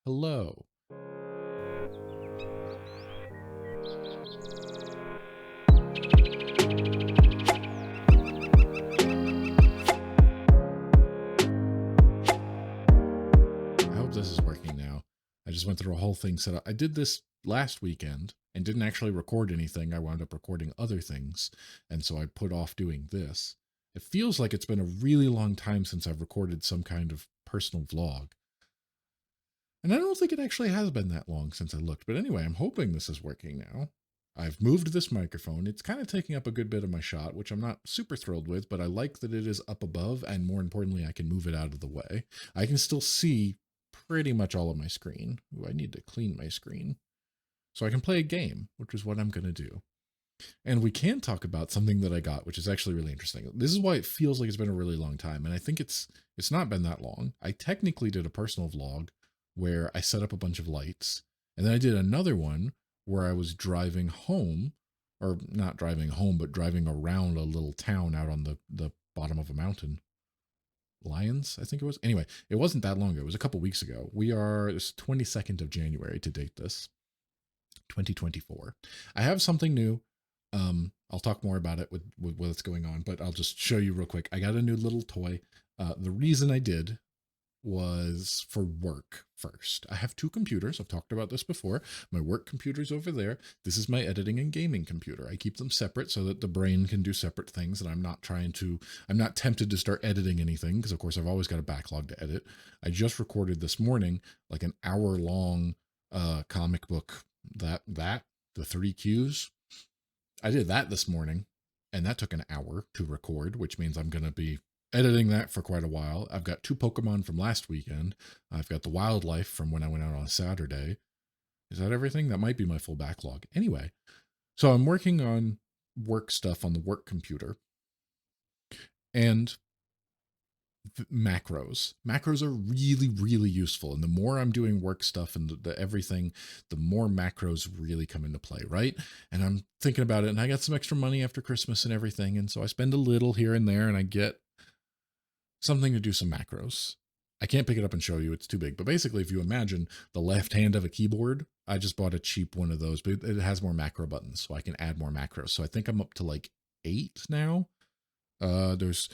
Hello. I hope this is working now. I just went through a whole thing set up. I did this last weekend and didn't actually record anything. I wound up recording other things. And so I put off doing this. It feels like it's been a really long time since I've recorded some kind of personal vlog. And I don't think it actually has been that long since I looked. But anyway, I'm hoping this is working now. I've moved this microphone. It's kind of taking up a good bit of my shot, which I'm not super thrilled with, but I like that it is up above, and more importantly, I can move it out of the way. I can still see pretty much all of my screen. Ooh, I need to clean my screen. So I can play a game, which is what I'm going to do. And we can talk about something that I got, which is actually really interesting. This is why it feels like it's been a really long time, and I think it's not been that long. I technically did a personal vlog where I set up a bunch of lights, and then I did another one where I was driving home, or not driving home, but driving around a little town out on the bottom of a mountain. Lions, I think it was. Anyway, it wasn't that long ago. It was a couple weeks ago. It's 22nd of January to date this, 2024. I have something new. I'll talk more about it with what's going on, but I'll just show you real quick. I got a new little toy. The reason I did was for work first. I have two computers. I've talked about this before. My work computer's over there. This is my editing and gaming computer. I keep them separate so that the brain can do separate things, and I'm not tempted to start editing anything because of course I've always got a backlog to edit. I just recorded this morning like an hour-long comic book, the 3 Qs. I did that this morning, and that took an hour to record, which means I'm going to be editing that for quite a while. I've got 2 Pokemon from last weekend. I've got the wildlife from when I went out on a Saturday. Is that everything? That might be my full backlog. Anyway, so I'm working on work stuff on the work computer. And macros. Macros are really, really useful. And the more I'm doing work stuff and the everything, the more macros really come into play, right? And I'm thinking about it, and I got some extra money after Christmas and everything. And so I spend a little here and there, and I get something to do some macros. I can't pick it up and show you, it's too big. But basically, if you imagine the left hand of a keyboard, I just bought a cheap one of those, but it has more macro buttons, so I can add more macros. So I think I'm up to like 8 now. There's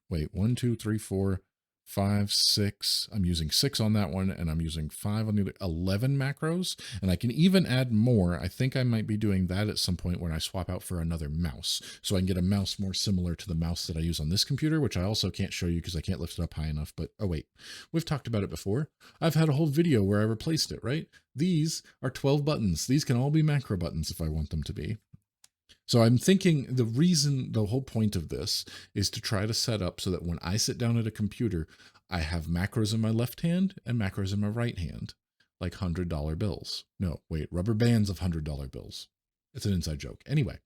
1, 2, 3, 4, 5, 6. I'm using 6 on that one, and I'm using 5 on the other. 11 macros, and I can even add more. I think I might be doing that at some point when I swap out for another mouse, so I can get a mouse more similar to the mouse that I use on this computer, which I also can't show you because I can't lift it up high enough. But oh wait, we've talked about it before. I've had a whole video where I replaced it, right? These are 12 buttons. These can all be macro buttons if I want them to be. So I'm thinking the whole point of this is to try to set up so that when I sit down at a computer, I have macros in my left hand and macros in my right hand, like $100 bills. No, wait, rubber bands of $100 bills. It's an inside joke. Anyway,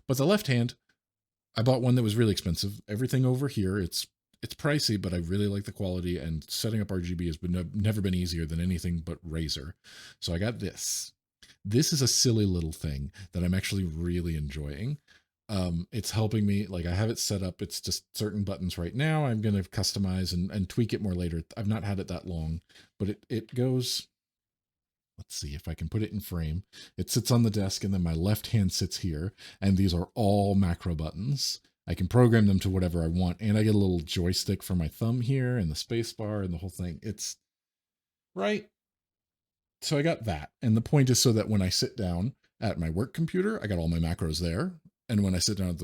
but the left hand, I bought one that was really expensive. Everything over here, it's pricey, but I really like the quality, and setting up RGB has never been easier than anything but Razer. So I got this. This is a silly little thing that I'm actually really enjoying. It's helping me, like I have it set up. It's just certain buttons right now. I'm going to customize and tweak it more later. I've not had it that long, but it goes, let's see if I can put it in frame. It sits on the desk, and then my left hand sits here, and these are all macro buttons. I can program them to whatever I want, and I get a little joystick for my thumb here and the space bar and the whole thing. It's right. So I got that. And the point is so that when I sit down at my work computer, I got all my macros there. And when I sit down at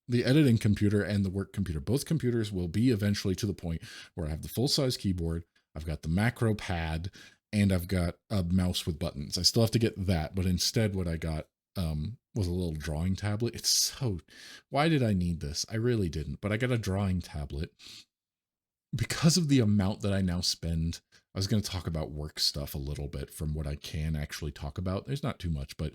the editing computer and the work computer, both computers will be eventually to the point where I have the full-size keyboard, I've got the macro pad, and I've got a mouse with buttons. I still have to get that, but instead what I got was a little drawing tablet. Why did I need this? I really didn't, but I got a drawing tablet because of the amount that I now spend. I was going to talk about work stuff a little bit from what I can actually talk about. There's not too much, but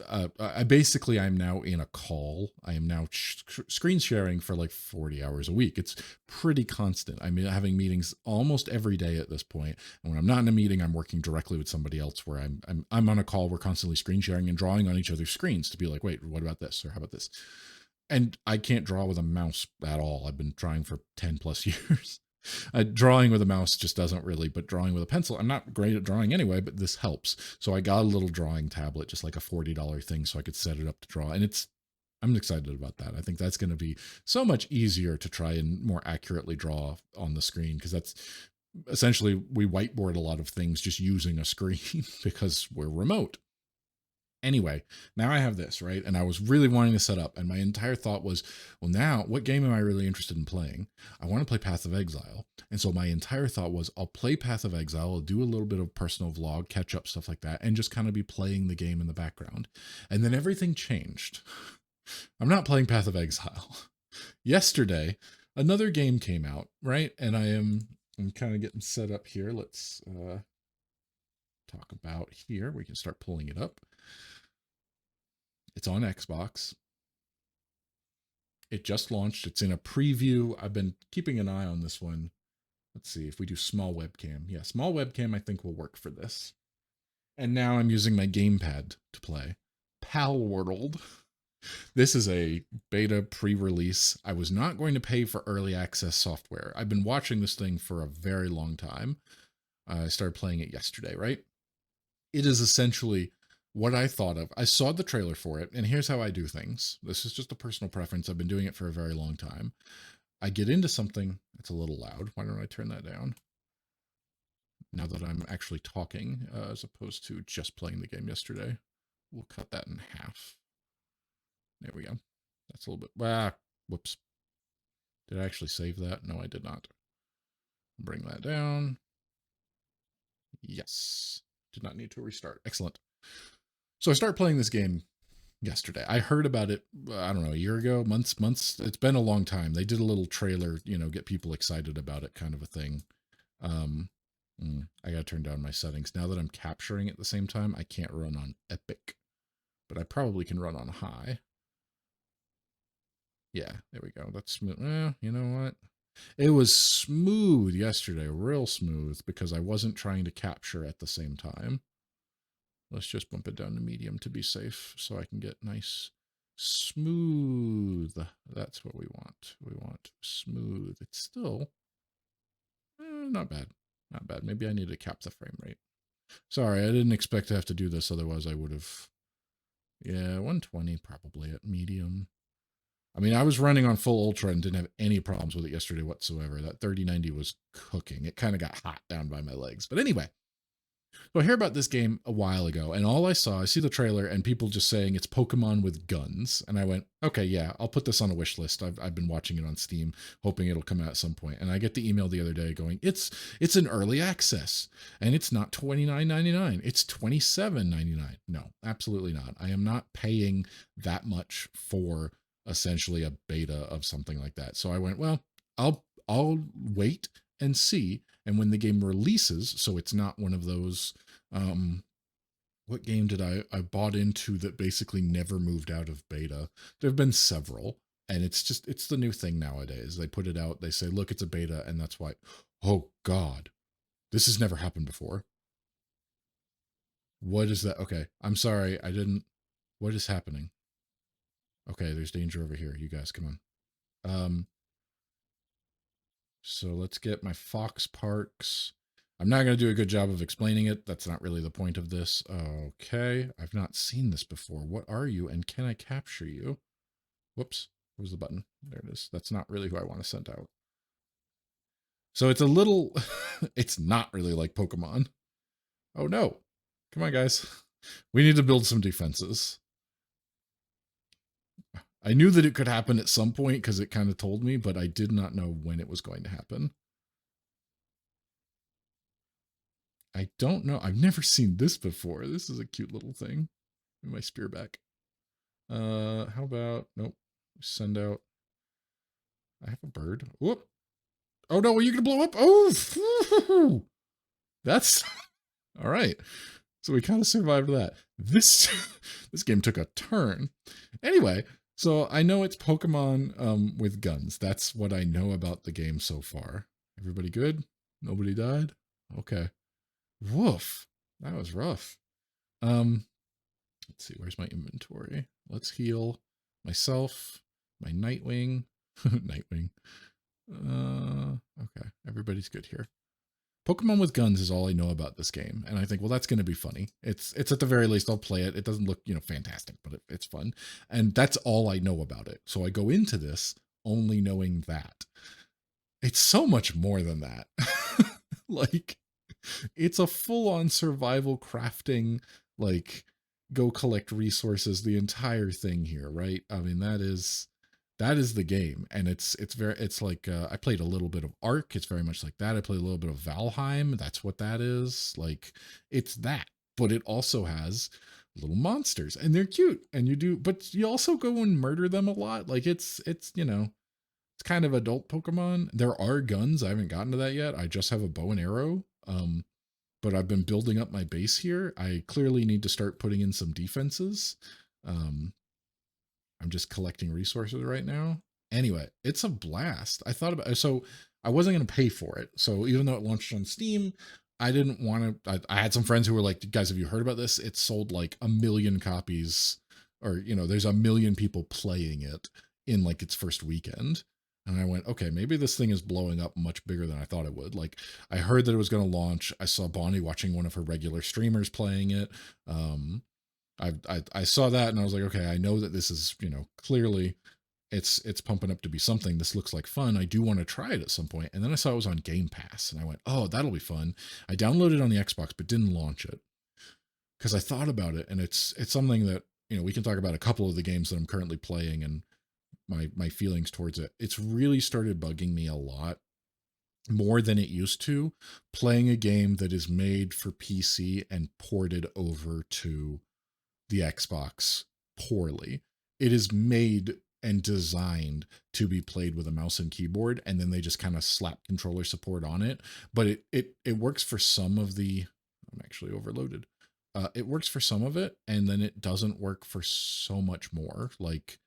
I'm now in a call. I am now screen sharing for like 40 hours a week. It's pretty constant. I'm having meetings almost every day at this point. And when I'm not in a meeting, I'm working directly with somebody else where I'm on a call. We're constantly screen sharing and drawing on each other's screens to be like, wait, what about this? Or how about this? And I can't draw with a mouse at all. I've been trying for 10 plus years. Drawing with a mouse just doesn't really, but drawing with a pencil, I'm not great at drawing anyway, but this helps. So I got a little drawing tablet, just like a $40 thing, so I could set it up to draw. And I'm excited about that. I think that's going to be so much easier to try and more accurately draw on the screen, because that's essentially, we whiteboard a lot of things just using a screen because we're remote. Anyway, now I have this, right? And I was really wanting to set up, and my entire thought was, well, now what game am I really interested in playing? I want to play Path of Exile. And so my entire thought was, I'll play Path of Exile, I'll do a little bit of personal vlog, catch up, stuff like that, and just kind of be playing the game in the background. And then everything changed. I'm not playing Path of Exile. Yesterday, another game came out, right? And I'm kind of getting set up here. Let's talk about here. We can start pulling it up. It's on Xbox. It just launched. It's in a preview. I've been keeping an eye on this one. Let's see if we do small webcam. Yeah, small webcam I think will work for this. And now I'm using my gamepad to play Palworld. This is a beta pre-release. I was not going to pay for early access software. I've been watching this thing for a very long time. I started playing it yesterday, right? It is essentially what I thought of. I saw the trailer for it, and here's how I do things. This is just a personal preference. I've been doing it for a very long time. I get into something. It's a little loud. Why don't I turn that down? Now that I'm actually talking, as opposed to just playing the game yesterday. We'll cut that in half. There we go. That's a little bit... whoops. Did I actually save that? No, I did not. Bring that down. Yes. Did not need to restart. Excellent. So I started playing this game yesterday. I heard about it, I don't know, a year ago, months. It's been a long time. They did a little trailer, get people excited about it kind of a thing. I got to turn down my settings. Now that I'm capturing at the same time, I can't run on epic, but I probably can run on high. Yeah, there we go. That's smooth. You know what? It was smooth yesterday, real smooth, because I wasn't trying to capture at the same time. Let's just bump it down to medium to be safe so I can get nice smooth. That's what we want. We want smooth. It's still not bad. Not bad. Maybe I need to cap the frame rate. Sorry, I didn't expect to have to do this. Otherwise, I would have... Yeah, 120 probably at medium. I mean, I was running on full ultra and didn't have any problems with it yesterday whatsoever. That 3090 was cooking. It kind of got hot down by my legs. But anyway, so I heard about this game a while ago, and all I see the trailer and people just saying it's Pokemon with guns. And I went, okay, yeah, I'll put this on a wish list. I've been watching it on Steam, hoping it'll come out at some point. And I get the email the other day going, it's an early access, and it's not $29.99. It's $27.99. No, absolutely not. I am not paying that much for essentially a beta of something like that. So I went, well, I'll wait and see. And when the game releases, so it's not one of those, what game did I bought into that basically never moved out of beta? There have been several, and it's the new thing nowadays. They put it out, they say, look, it's a beta, and that's why, oh God, this has never happened before. What is that? Okay, I'm sorry, what is happening? Okay, there's danger over here. You guys, come on. So let's get my Fox Parks. I'm not going to do a good job of explaining it. That's not really the point of this. Okay. I've not seen this before. What are you? And can I capture you? Whoops. Where's the button? There it is. That's not really who I want to send out. So it's a little, it's not really like Pokemon. Oh no. Come on, guys. We need to build some defenses. I knew that it could happen at some point because it kind of told me, but I did not know when it was going to happen. I don't know. I've never seen this before. This is a cute little thing. In my spear back. How about, nope. Send out. I have a bird. Whoop. Oh no, are you going to blow up? Oh, that's all right. So we kind of survived that. This game took a turn. Anyway, so I know it's Pokemon with guns. That's what I know about the game so far. Everybody good? Nobody died? Okay. Woof. That was rough. Let's see, where's my inventory? Let's heal myself, my Nightwing. Nightwing. Okay, everybody's good here. Pokemon with guns is all I know about this game, and I think, well, that's going to be funny. It's at the very least I'll play it. It doesn't look fantastic, but it's fun, and that's all I know about it. So I go into this only knowing that it's so much more than that. Like it's a full on survival crafting, like go collect resources, the entire thing here, right? I mean, that is the game, and it's like I played a little bit of Ark. It's very much like that. I played a little bit of Valheim. That's what that is. Like it's that, but it also has little monsters, and they're cute, and but you also go and murder them a lot. Like it's kind of adult Pokemon. There are guns. I haven't gotten to that yet. I just have a bow and arrow. But I've been building up my base here. I clearly need to start putting in some defenses. Um, I'm just collecting resources right now. Anyway, it's a blast. I thought about so I wasn't going to pay for it. So even though it launched on Steam, I didn't want to. I had some friends who were like, "Guys, have you heard about this? It sold like a million copies, or there's a million people playing it in like its first weekend." And I went, okay, maybe this thing is blowing up much bigger than I thought it would. Like, I heard that it was going to launch. I saw Bonnie watching one of her regular streamers playing it. Um, I saw that and I was like, okay, I know that this is clearly it's pumping up to be something. This looks like fun. I do want to try it at some point. And then I saw it was on Game Pass, and I went, oh, that'll be fun. I downloaded it on the Xbox, but didn't launch it because I thought about it, and it's something that we can talk about a couple of the games that I'm currently playing and my feelings towards it. It's really started bugging me a lot more than it used to, playing a game that is made for PC and ported over to the Xbox poorly. It is made and designed to be played with a mouse and keyboard, and then they just kind of slap controller support on it. But it works for some of the. I'm actually overloaded. It works for some of it, and then it doesn't work for so much more. Like,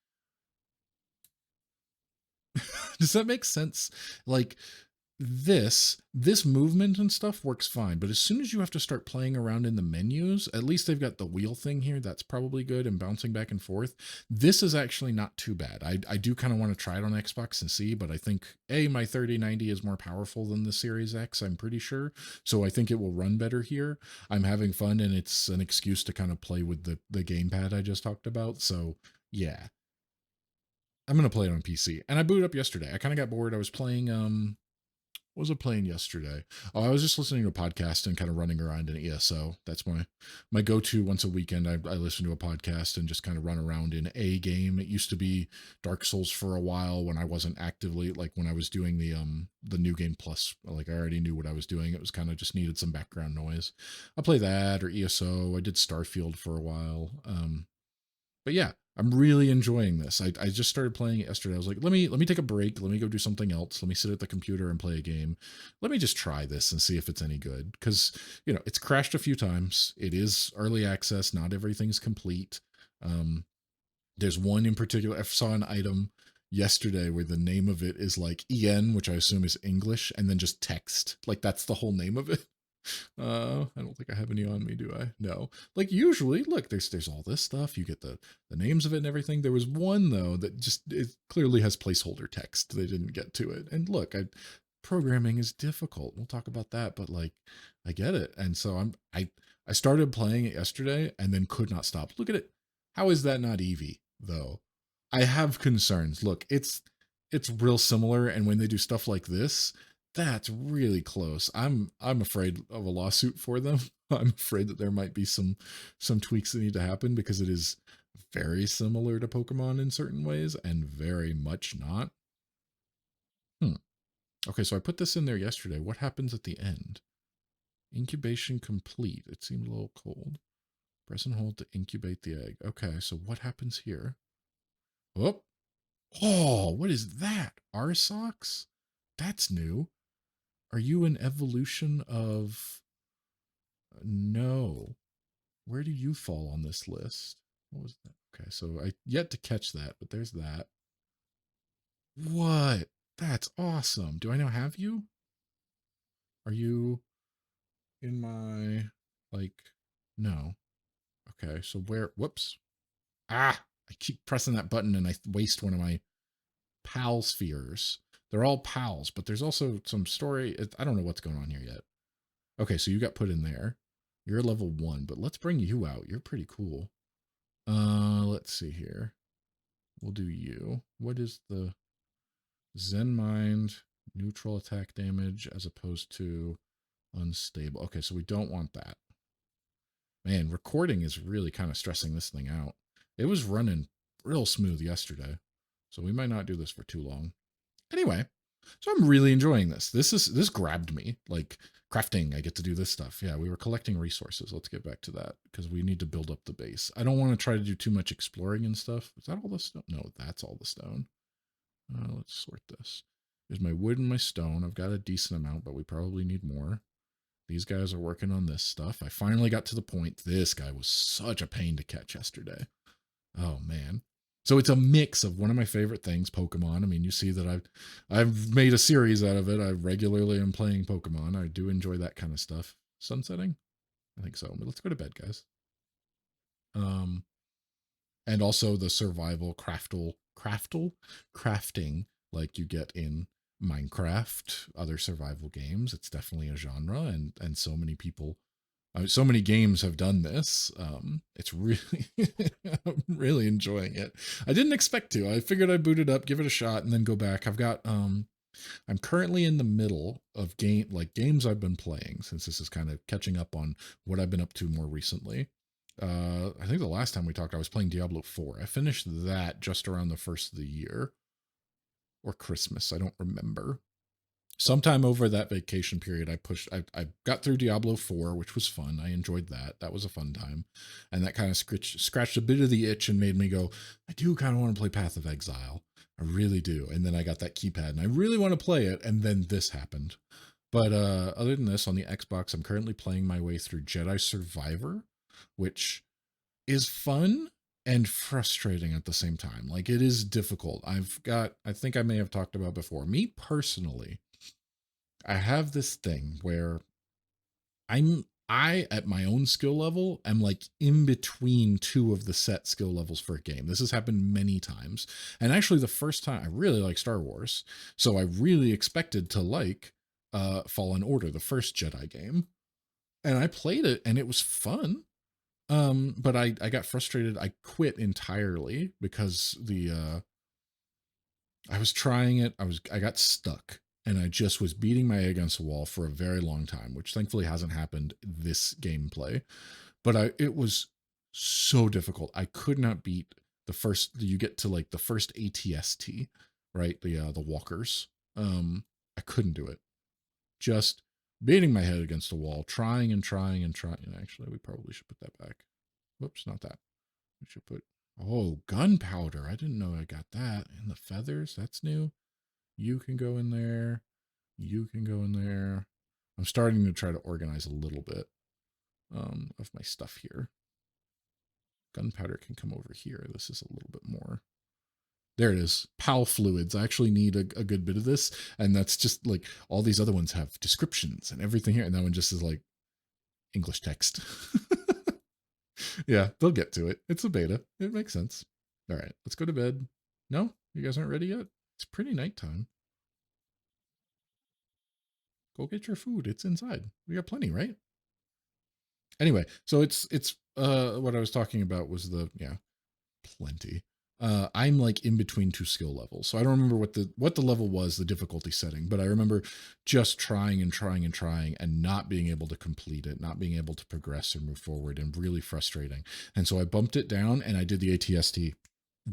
does that make sense? Like, this movement and stuff works fine, but as soon as you have to start playing around in the menus, at least they've got the wheel thing here, that's probably good, and bouncing back and forth. This is actually not too bad. I do kind of want to try it on Xbox and see, but I think my 3090 is more powerful than the Series X, I'm pretty sure, so I think it will run better here. I'm having fun, and it's an excuse to kind of play with the gamepad I just talked about. So yeah, I'm gonna play it on PC. And I booted up yesterday. I kind of got bored. I was playing what was I playing yesterday? Oh, I was just listening to a podcast and kind of running around in ESO. That's my go-to once a weekend. I listen to a podcast and just kind of run around in a game. It used to be Dark Souls for a while when I wasn't actively, like when I was doing the New Game Plus. Like I already knew what I was doing. It was kind of just needed some background noise. I play that or ESO. I did Starfield for a while. But yeah, I'm really enjoying this. I just started playing it yesterday. I was like, let me take a break. Let me go do something else. Let me sit at the computer and play a game. Let me just try this and see if it's any good. Because it's crashed a few times. It is early access. Not everything's complete. Um, there's one in particular. I saw an item yesterday where the name of it is like EN, which I assume is English, and then just text. Like that's the whole name of it. I don't think I have any on me, do I? No. Like usually, look, there's all this stuff. You get the names of it and everything. There was one though that just it clearly has placeholder text. They didn't get to it. And look, programming is difficult. We'll talk about that, but like I get it. And so I started playing it yesterday and then could not stop. Look at it. How is that not Eevee though? I have concerns. Look, it's real similar, and when they do stuff like this, that's really close. I'm afraid of a lawsuit for them. I'm afraid that there might be some tweaks that need to happen because it is very similar to Pokemon in certain ways and very much not. Hmm. Okay, so I put this in there yesterday. What happens at the end? Incubation complete. It seemed a little cold. Press and hold to incubate the egg. Okay, so what happens here? Oh, oh, what is that? Arsox? That's new. Are you an evolution of no? Where do you fall on this list? What was that? Okay, so I yet to catch that, but there's that. What? That's awesome. Do I now have you? Are you in my like no. Okay, so where whoops. Ah, I keep pressing that button and I waste one of my pal spheres. They're all pals, but there's also some story. I don't know what's going on here yet. Okay, so you got put in there. You're level 1, but let's bring you out. You're pretty cool. Let's see here. We'll do you. What is the Zen Mind neutral attack damage as opposed to unstable? Okay, so we don't want that. Man, recording is really kind of stressing this thing out. It was running real smooth yesterday, so we might not do this for too long. Anyway, so I'm really enjoying this. This grabbed me. Like crafting, I get to do this stuff. Yeah, we were collecting resources. Let's get back to that because we need to build up the base. I don't want to try to do too much exploring and stuff. Is that all the stone? No, that's all the stone. Let's sort this. There's my wood and my stone. I've got a decent amount, but we probably need more. These guys are working on this stuff. I finally got to the point. This guy was such a pain to catch yesterday. Oh man. So it's a mix of one of my favorite things, Pokemon. I mean, you see that I've made a series out of it. I regularly am playing Pokemon. I do enjoy that kind of stuff. Sunsetting? I think so. But let's go to bed, guys. Um, and also the survival crafting like you get in Minecraft, other survival games. It's definitely a genre, and so many people, so many games have done this. It's really, I'm really enjoying it. I didn't expect to. I figured I'd boot it up, give it a shot, and then go back. I've got I'm currently in the middle of games I've been playing since this is kind of catching up on what I've been up to more recently. I think the last time we talked, I was playing Diablo 4. I finished that just around the first of the year or Christmas. I don't remember. Sometime over that vacation period, I got through Diablo 4, which was fun. I enjoyed that. That was a fun time. And that kind of scratched a bit of the itch and made me go, I do kind of want to play Path of Exile. I really do. And then I got that keypad and I really want to play it. And then this happened. But other than this, on the Xbox, I'm currently playing my way through Jedi Survivor, which is fun and frustrating at the same time. Like it is difficult. I think I may have talked about before. Me personally, I have this thing where I at my own skill level am like in between two of the set skill levels for a game. This has happened many times. And actually the first time I really like Star Wars. So I really expected to like Fallen Order, the first Jedi game. And I played it and it was fun. But I got frustrated. I quit entirely because I was trying it. I got stuck and I just was beating my head against the wall for a very long time, which thankfully hasn't happened this gameplay. But it was so difficult. I could not beat the first. You get to like the first ATST, right? The walkers. I couldn't do it. Just beating my head against the wall, trying and trying and trying. And actually, we probably should put that back. Whoops, not that. We should put, oh, gunpowder. I didn't know I got that. And the feathers, that's new. You can go in there. You can go in there. I'm starting to try to organize a little bit of my stuff here. Gunpowder can come over here. This is a little bit more. There it is. PAL fluids. I actually need a good bit of this. And that's just like all these other ones have descriptions and everything here. And that one just is like English text. Yeah, they'll get to it. It's a beta. It makes sense. All right, let's go to bed. No, you guys aren't ready yet? It's pretty nighttime. Go get your food. It's inside. We got plenty, right? Anyway, so it's what I was talking about was the plenty. I'm like in between two skill levels. So I don't remember what the level was, the difficulty setting, but I remember just trying and trying and trying and not being able to complete it, not being able to progress or move forward, and really frustrating. And so I bumped it down and I did the ATST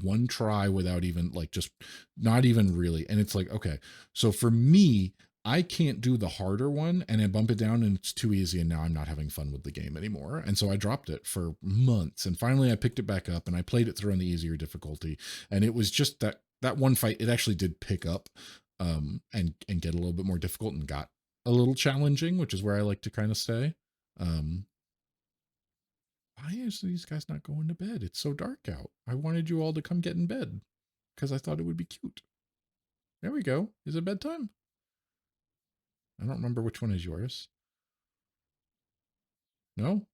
one try without even like just not even really. And it's like, okay, so for me, I can't do the harder one and I bump it down and it's too easy and now I'm not having fun with the game anymore. And so I dropped it for months and finally I picked it back up and I played it through on the easier difficulty. And it was just that one fight, it actually did pick up and get a little bit more difficult and got a little challenging, which is where I like to kind of stay. Why is these guys not going to bed? It's so dark out. I wanted you all to come get in bed because I thought it would be cute. There we go. Is it bedtime? I don't remember which one is yours. No?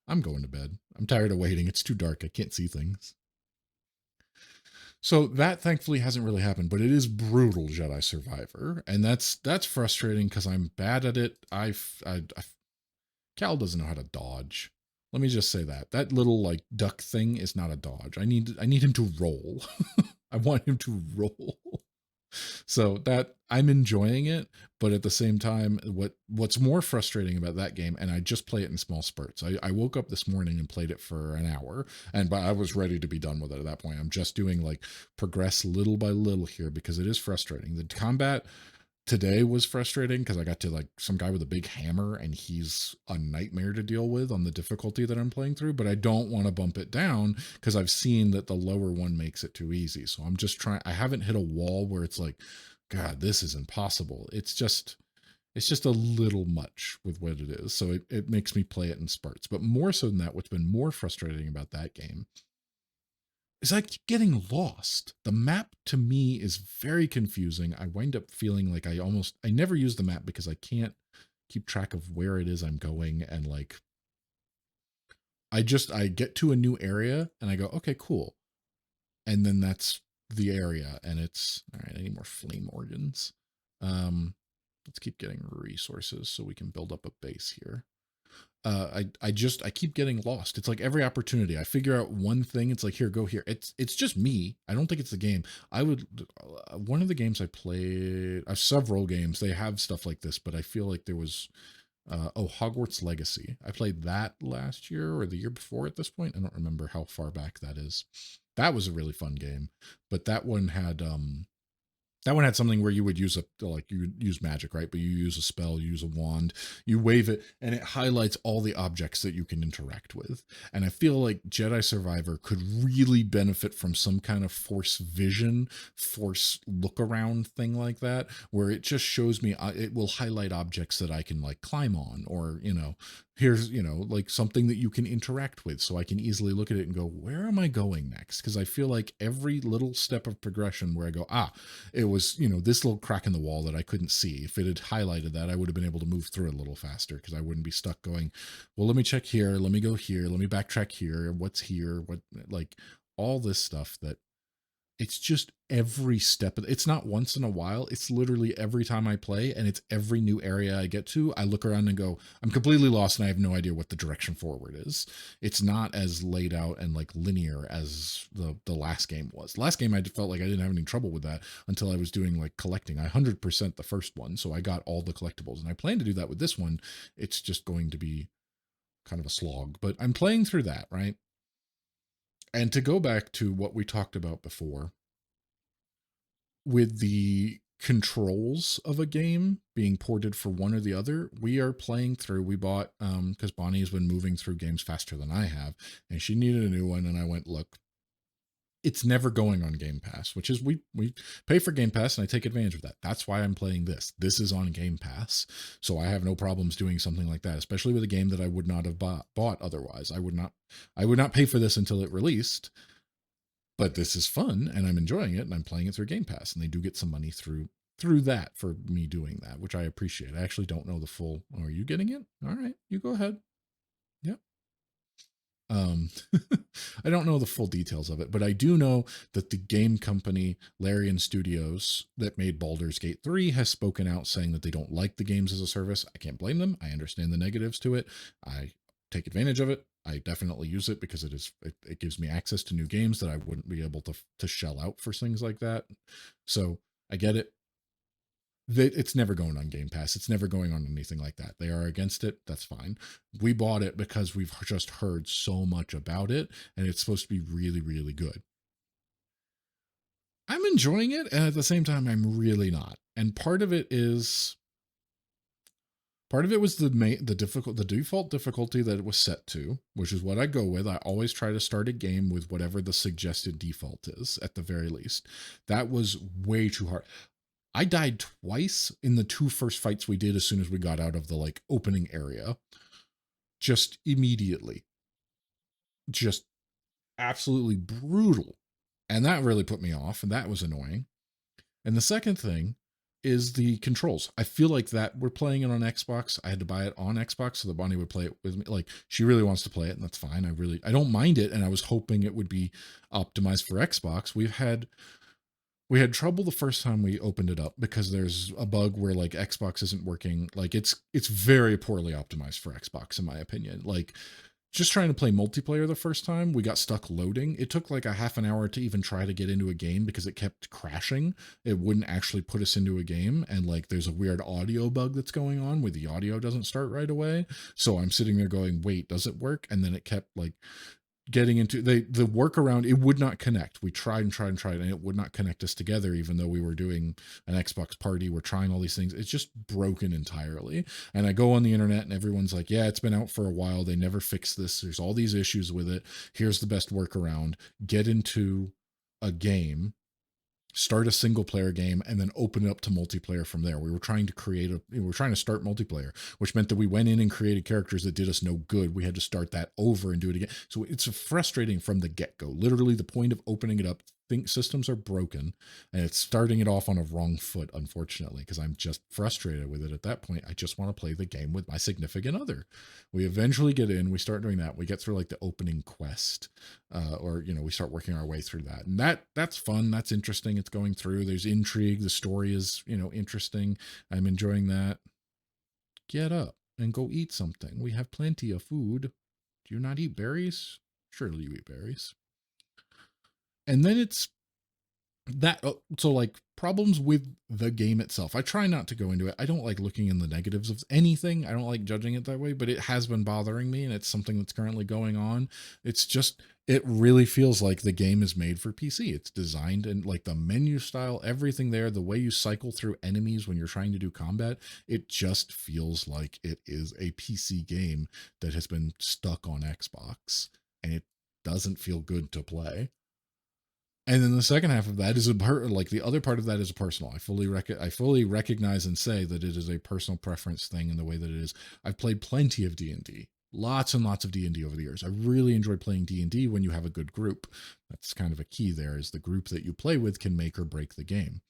I'm going to bed. I'm tired of waiting. It's too dark. I can't see things. So that thankfully hasn't really happened, but it is brutal Jedi Survivor, and that's frustrating because I'm bad at it. Cal doesn't know how to dodge. Let me just say that that little like duck thing is not a dodge. I need him to roll. I want him to roll. So that I'm enjoying it, but at the same time, what's more frustrating about that game, and I just play it in small spurts. I woke up this morning and played it for an hour, and I was ready to be done with it at that point. I'm just doing like progress little by little here because it is frustrating. The combat today was frustrating because I got to like some guy with a big hammer and he's a nightmare to deal with on the difficulty that I'm playing through, but I don't want to bump it down because I've seen that the lower one makes it too easy. So I'm just trying, I haven't hit a wall where it's like, God, this is impossible. It's just a little much with what it is. So it makes me play it in spurts. But more so than that, what's been more frustrating about that game is I keep getting lost. The map to me is very confusing. I wind up feeling like I never use the map because I can't keep track of where it is I'm going. And like, I get to a new area and I go, okay, cool. And then that's the area. And it's, all right, I need more flame organs. Let's keep getting resources so we can build up a base here. I keep getting lost. It's like every opportunity I figure out one thing. It's like, here, go here. It's just me. I don't think it's the game. I would one of the games I played, several games they have stuff like this, but I feel like there was Hogwarts Legacy. I played that last year or the year before at this point. I don't remember how far back that is. That was a really fun game, but that one had something where you would use you would use magic, right? But you use a spell, you use a wand, you wave it, and it highlights all the objects that you can interact with. And I feel like Jedi Survivor could really benefit from some kind of force vision, force look around thing like that, where it just shows me, it will highlight objects that I can like climb on, or here's like something that you can interact with, so I can easily look at it and go, where am I going next? Because I feel like every little step of progression where I go, it was this little crack in the wall that I couldn't see. If it had highlighted that, I would have been able to move through it a little faster because I wouldn't be stuck going, well, let me check here, let me go here, let me backtrack here, what's here, what, like all this stuff that it's just every step. It's not once in a while. It's literally every time I play, and it's every new area I get to, I look around and go, I'm completely lost and I have no idea what the direction forward is. It's not as laid out and like linear as the last game was. Last game I felt like I didn't have any trouble with that until I was doing like collecting. I 100% the first one, so I got all the collectibles, and I plan to do that with this one. It's just going to be kind of a slog, but I'm playing through that, right? And to go back to what we talked about before, with the controls of a game being ported for one or the other, we are playing through. We bought because Bonnie has been moving through games faster than I have, and she needed a new one. And I went, look, it's never going on Game Pass, which is we pay for Game Pass, and I take advantage of that. That's why I'm playing this. This is on Game Pass, so I have no problems doing something like that, especially with a game that I would not have bought otherwise. I would not pay for this until it released, but this is fun and I'm enjoying it, and I'm playing it through Game Pass, and they do get some money through that for me doing that, which I appreciate. I actually don't know the full. Oh, are you getting it? All right, you go ahead. Yep. Um, I don't know the full details of it, but I do know that the game company Larian Studios that made Baldur's Gate 3 has spoken out saying that they don't like the games as a service. I can't blame them. I understand the negatives to it. I take advantage of it. I definitely use it because it gives me access to new games that I wouldn't be able to shell out for things like that. So I get it. It's never going on Game Pass. It's never going on anything like that. They are against it. That's fine. We bought it because we've just heard so much about it, and it's supposed to be really, really good. I'm enjoying it, and at the same time, I'm really not. And part of it was the default difficulty that it was set to, which is what I go with. I always try to start a game with whatever the suggested default is, at the very least. That was way too hard. I died twice in the two first fights we did as soon as we got out of the like opening area. Just immediately. Just absolutely brutal. And that really put me off, and that was annoying. And the second thing is the controls. I feel like that we're playing it on Xbox. I had to buy it on Xbox so that Bonnie would play it with me. Like she really wants to play it, and that's fine. I don't mind it, and I was hoping it would be optimized for Xbox. We had trouble the first time we opened it up because there's a bug where like Xbox isn't working. Like it's very poorly optimized for Xbox in my opinion. Like just trying to play multiplayer the first time, we got stuck loading. It took like a half an hour to even try to get into a game because it kept crashing. It wouldn't actually put us into a game. And like there's a weird audio bug that's going on where the audio doesn't start right away. So I'm sitting there going, wait, does it work? And then it kept like getting into the workaround. It would not connect. We tried and tried and tried, and it would not connect us together, even though we were doing an Xbox party. We're trying all these things. It's just broken entirely. And I go on the internet and everyone's like, yeah, it's been out for a while. They never fixed this. There's all these issues with it. Here's the best workaround. Get into a game, start a single player game, and then open it up to multiplayer from there. We were trying to start multiplayer, which meant that we went in and created characters that did us no good. We had to start that over and do it again. So it's frustrating from the get-go. Literally the point of opening it up, think systems are broken, and it's starting it off on a wrong foot, unfortunately, because I'm just frustrated with it at that point. I just want to play the game with my significant other. We eventually get in, we start doing that. We get through like the opening quest, or we start working our way through that, and that's fun, that's interesting. It's going through, there's intrigue, the story is interesting. I'm enjoying that. Get up and go eat something. We have plenty of food. Do you not eat berries? Surely you eat berries. And then it's that so like problems with the game itself. I try not to go into it. I don't like looking in the negatives of anything. I don't like judging it that way, but it has been bothering me, and it's something that's currently going on. It's just, it really feels like the game is made for PC. It's designed, and like the menu style, everything there, the way you cycle through enemies when you're trying to do combat, it just feels like it is a PC game that has been stuck on Xbox, and it doesn't feel good to play. And then the second half of that is like the other part of that is a personal. I fully recognize and say that it is a personal preference thing in the way that it is. I've played plenty of D&D, lots and lots of D&D over the years. I really enjoy playing D&D when you have a good group. That's kind of a key there, is the group that you play with can make or break the game.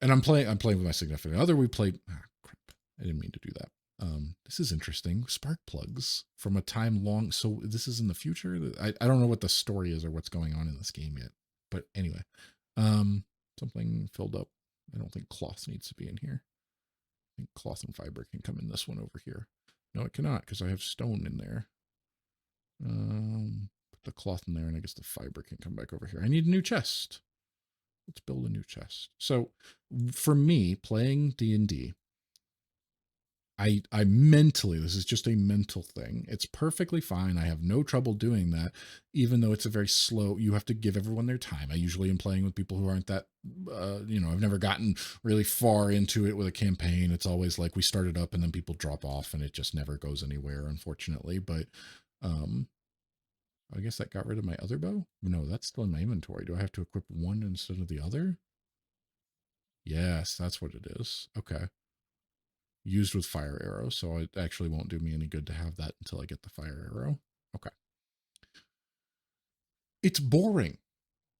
And I'm playing with my significant other. We played, crap, I didn't mean to do that. This is interesting. Spark plugs from a time long. So this is in the future. I don't know what the story is or what's going on in this game yet. But anyway, something filled up. I don't think cloth needs to be in here. I think cloth and fiber can come in this one over here. No, it cannot, because I have stone in there. Put the cloth in there, and I guess the fiber can come back over here. I need a new chest. Let's build a new chest. So for me, playing D&D, I mentally, this is just a mental thing. It's perfectly fine. I have no trouble doing that, even though it's a very slow, you have to give everyone their time. I usually am playing with people who aren't that, I've never gotten really far into it with a campaign. It's always like we start it up and then people drop off and it just never goes anywhere, unfortunately. But I guess that got rid of my other bow. No, that's still in my inventory. Do I have to equip one instead of the other? Yes, that's what it is. Okay. Used with fire arrows, so it actually won't do me any good to have that until I get the fire arrow. Okay. It's boring.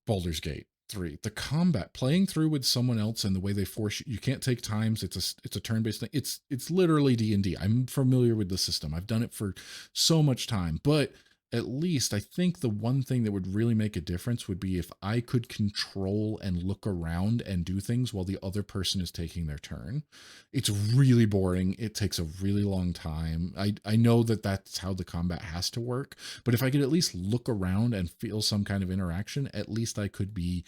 Baldur's Gate 3. The combat, playing through with someone else, and the way they force you can't take times. It's a turn-based thing. It's literally D&D. I'm familiar with the system. I've done it for so much time, but at least I think the one thing that would really make a difference would be if I could control and look around and do things while the other person is taking their turn. It's really boring. It takes a really long time. I know that that's how the combat has to work, but if I could at least look around and feel some kind of interaction, at least I could be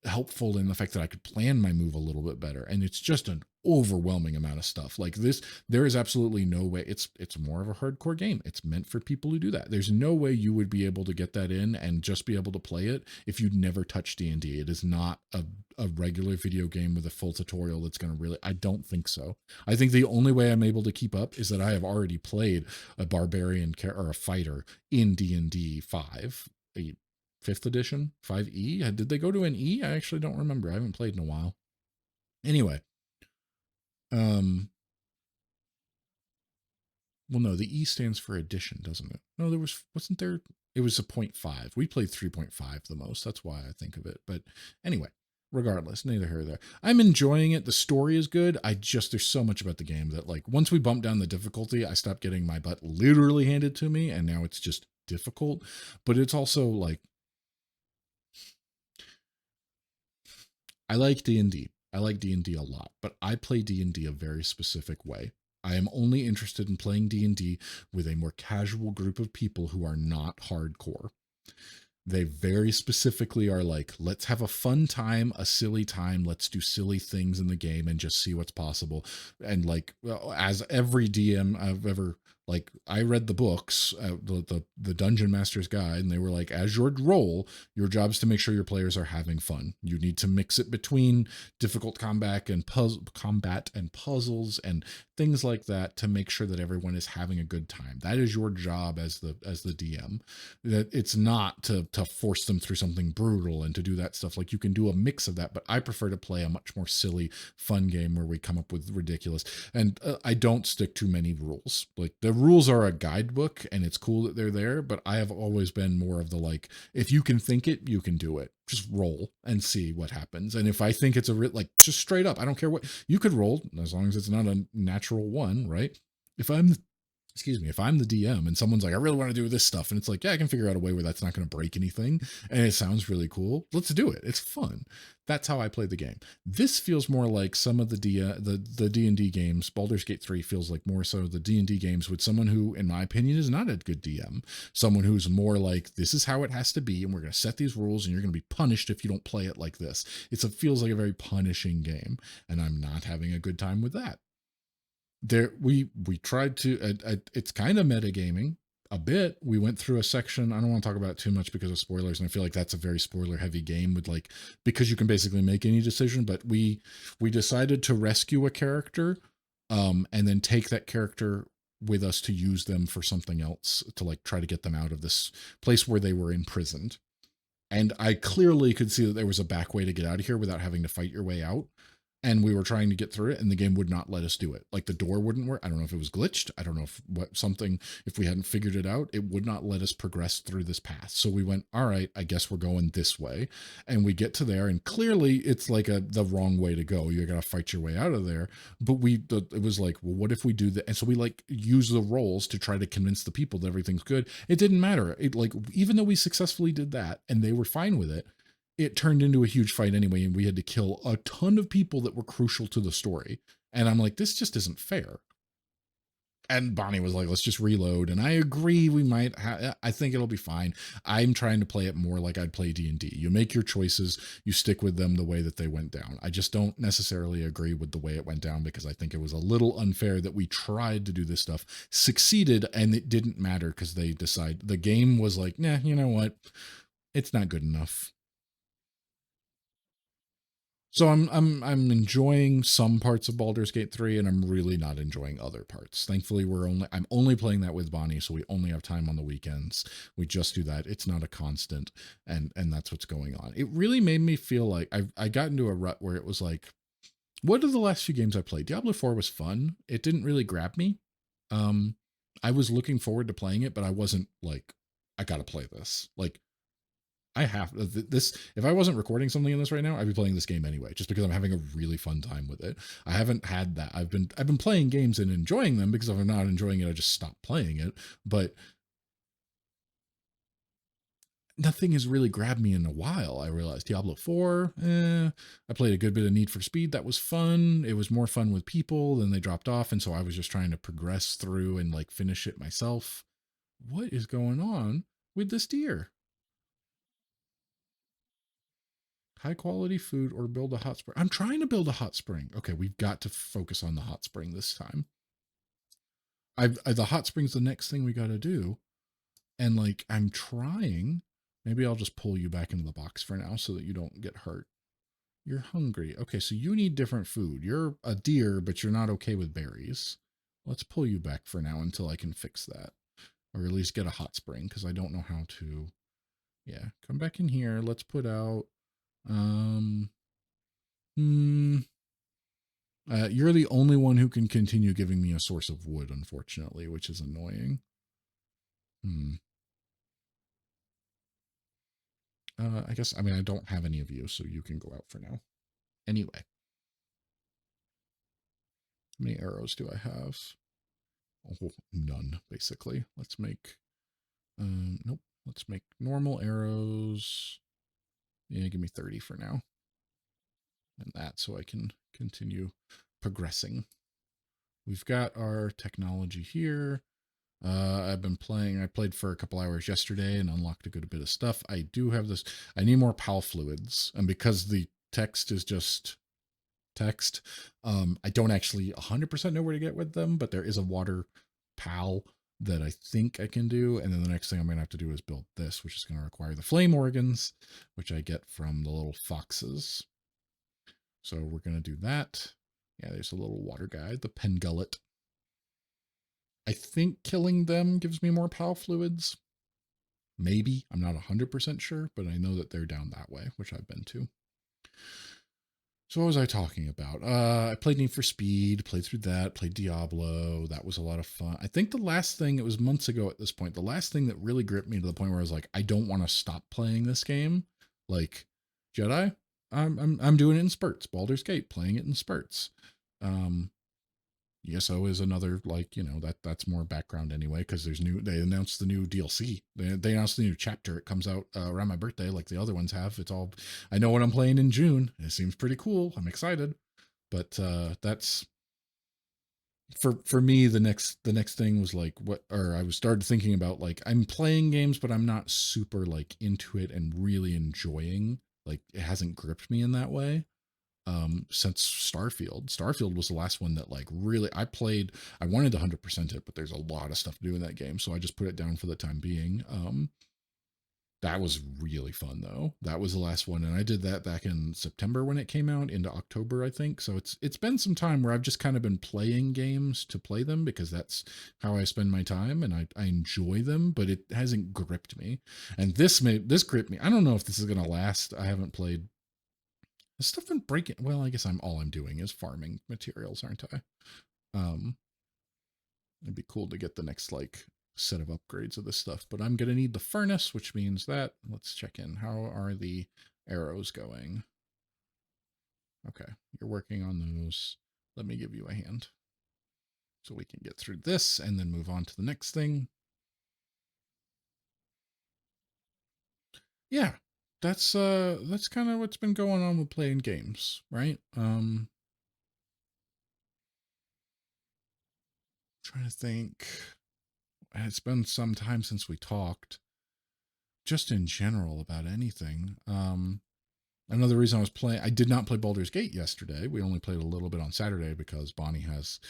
helpful in the fact that I could plan my move a little bit better. And it's just an overwhelming amount of stuff. Like this, there is absolutely no way. It's more of a hardcore game. It's meant for people who do that. There's no way you would be able to get that in and just be able to play it if you'd never touched D&D. It is not a regular video game with a full tutorial that's going to really, I don't think so. I think the only way I'm able to keep up is that I have already played a barbarian or a fighter in D&D 5, a 5th edition, 5e. Did they go to an E? I actually don't remember. I haven't played in a while. Anyway, well, no, the E stands for edition, doesn't it? No, wasn't there? It was a 0.5. We played 3.5 the most. That's why I think of it. But anyway, regardless, neither here nor there. I'm enjoying it. The story is good. There's so much about the game that, like, once we bump down the difficulty, I stopped getting my butt literally handed to me, and now it's just difficult. But it's also like, I like D&D. I like D&D a lot, but I play D&D a very specific way. I am only interested in playing D&D with a more casual group of people who are not hardcore. They very specifically are like, let's have a fun time, a silly time. Let's do silly things in the game and just see what's possible. And like, well, as every DM I've ever, like, I read the books, the Dungeon Master's Guide, and they were like, as your role, your job is to make sure your players are having fun. You need to mix it between difficult combat and puzzles and things like that to make sure that everyone is having a good time. That is your job as the DM. That it's not to force them through something brutal and to do that stuff. Like, you can do a mix of that, but I prefer to play a much more silly, fun game where we come up with ridiculous. And I don't stick too many rules. Like, the rules are a guidebook, and it's cool that they're there. But I have always been more of the, like, if you can think it, you can do it. Just roll and see what happens. And if I think it's like, just straight up, I don't care what you could roll, as long as it's not a natural one, right? If I'm excuse me, if I'm the DM and someone's like, I really want to do this stuff, and it's like, yeah, I can figure out a way where that's not going to break anything, and it sounds really cool, let's do it. It's fun. That's how I play the game. This feels more like some of the D&D games. Baldur's Gate 3 feels like more so the D&D games with someone who, in my opinion, is not a good DM. Someone who's more like, this is how it has to be, and we're going to set these rules, and you're going to be punished if you don't play it like this. It feels like a very punishing game, and I'm not having a good time with that. We tried to, it's kind of metagaming a bit. We went through a section, I don't want to talk about it too much because of spoilers, and I feel like that's a very spoiler heavy game with, like, because you can basically make any decision. But we decided to rescue a character, and then take that character with us to use them for something else, to, like, try to get them out of this place where they were imprisoned. And I clearly could see that there was a back way to get out of here without having to fight your way out. And we were trying to get through it, and the game would not let us do it. Like, the door wouldn't work. I don't know if it was glitched. I don't know if we hadn't figured it out, it would not let us progress through this path. So we went, all right, I guess we're going this way. And we get to there, and clearly it's like the wrong way to go. You got to fight your way out of there. But it was like, well, what if we do that? And so we, like, use the rolls to try to convince the people that everything's good. It didn't matter. It, like, even though we successfully did that and they were fine with it, it turned into a huge fight anyway, and we had to kill a ton of people that were crucial to the story. And I'm like, this just isn't fair. And Bonnie was like, let's just reload. And I agree, we might I think it'll be fine. I'm trying to play it more like I'd play D&D. You make your choices, you stick with them the way that they went down. I just don't necessarily agree with the way it went down, because I think it was a little unfair that we tried to do this stuff, succeeded, and it didn't matter because the game was like, nah, you know what, it's not good enough. So I'm enjoying some parts of Baldur's Gate 3, and I'm really not enjoying other parts. Thankfully, I'm only playing that with Bonnie, so we only have time on the weekends. We just do that. It's not a constant, and that's what's going on. It really made me feel like I got into a rut where it was like, what are the last few games I played? Diablo 4 was fun. It didn't really grab me. Um I was looking forward to playing it, but I wasn't like, I got to play this. Like, I have this. If I wasn't recording something in this right now, I'd be playing this game anyway, just because I'm having a really fun time with it. I haven't had that. I've been playing games and enjoying them, because if I'm not enjoying it, I just stop playing it. But nothing has really grabbed me in a while. I realized Diablo 4, I played a good bit of Need for Speed. That was fun. It was more fun with people, then they dropped off. And so I was just trying to progress through and, like, finish it myself. What is going on with this deer? High quality food or build a hot spring. I'm trying to build a hot spring. Okay, we've got to focus on the hot spring this time. The hot spring's the next thing we got to do. And, like, I'm trying. Maybe I'll just pull you back into the box for now so that you don't get hurt. You're hungry. Okay, so you need different food. You're a deer, but you're not okay with berries. Let's pull you back for now until I can fix that. Or at least get a hot spring, because I don't know how to. Yeah, come back in here. Let's put out. Hmm. You're the only one who can continue giving me a source of wood, unfortunately, which is annoying. Hmm. I guess, I mean, I don't have any of you, so you can go out for now. Anyway, how many arrows do I have? Oh, none, basically. Let's make, nope. Let's make normal arrows. Yeah, give me 30 for now. And that so I can continue progressing. We've got our technology here. I've been playing. I played for a couple hours yesterday and unlocked a good bit of stuff. I do have this. I need more PAL fluids, and because the text is just text, I don't actually 100% know where to get with them. But there is a water PAL that I think I can do, and then the next thing I'm gonna have to do is build this, which is going to require the flame organs, which I get from the little foxes. So we're gonna do that. Yeah, there's a little water guy, the pen gullet. I think killing them gives me more PAL fluids. Maybe. I'm not 100% sure, but I know that they're down that way, which I've been to. So what was I talking about? I played Need for Speed, played through that, played Diablo. That was a lot of fun. I think the last thing, it was months ago at this point, the last thing that really gripped me to the point where I was like, I don't want to stop playing this game. Like Jedi, I'm doing it in spurts. Baldur's Gate, playing it in spurts. ESO is another, like, you know, that's more background anyway, because they announced the new DLC. They announced the new chapter. It comes out around my birthday like the other ones have. It's all, I know what I'm playing in June. It seems pretty cool. I'm excited. But that's for me, the next thing was like what, or I was started thinking about, like, I'm playing games but I'm not super like into it and really enjoying, like, it hasn't gripped me in that way since Starfield. Starfield was the last one that, like, really I played. I wanted to 100% it, but there's a lot of stuff to do in that game, so I just put it down for the time being. That was really fun though. That was the last one, and I did that back in September when it came out into October, I think. So it's been some time where I've just kind of been playing games to play them because that's how I spend my time, and I enjoy them, but it hasn't gripped me. And this gripped me. I don't know if this is gonna last. I haven't played the stuff been breaking. Well, I guess I'm doing is farming materials, aren't I? Um, it'd be cool to get the next, like, set of upgrades of this stuff, but I'm gonna need the furnace, which means that let's check in. How are the arrows going? Okay, you're working on those. Let me give you a hand so we can get through this and then move on to the next thing. Yeah, that's kind of what's been going on with playing games, right? Trying to think. It's been some time since we talked, just in general about anything. Another reason I was playing, I did not play Baldur's Gate yesterday. We only played a little bit on Saturday because Bonnie has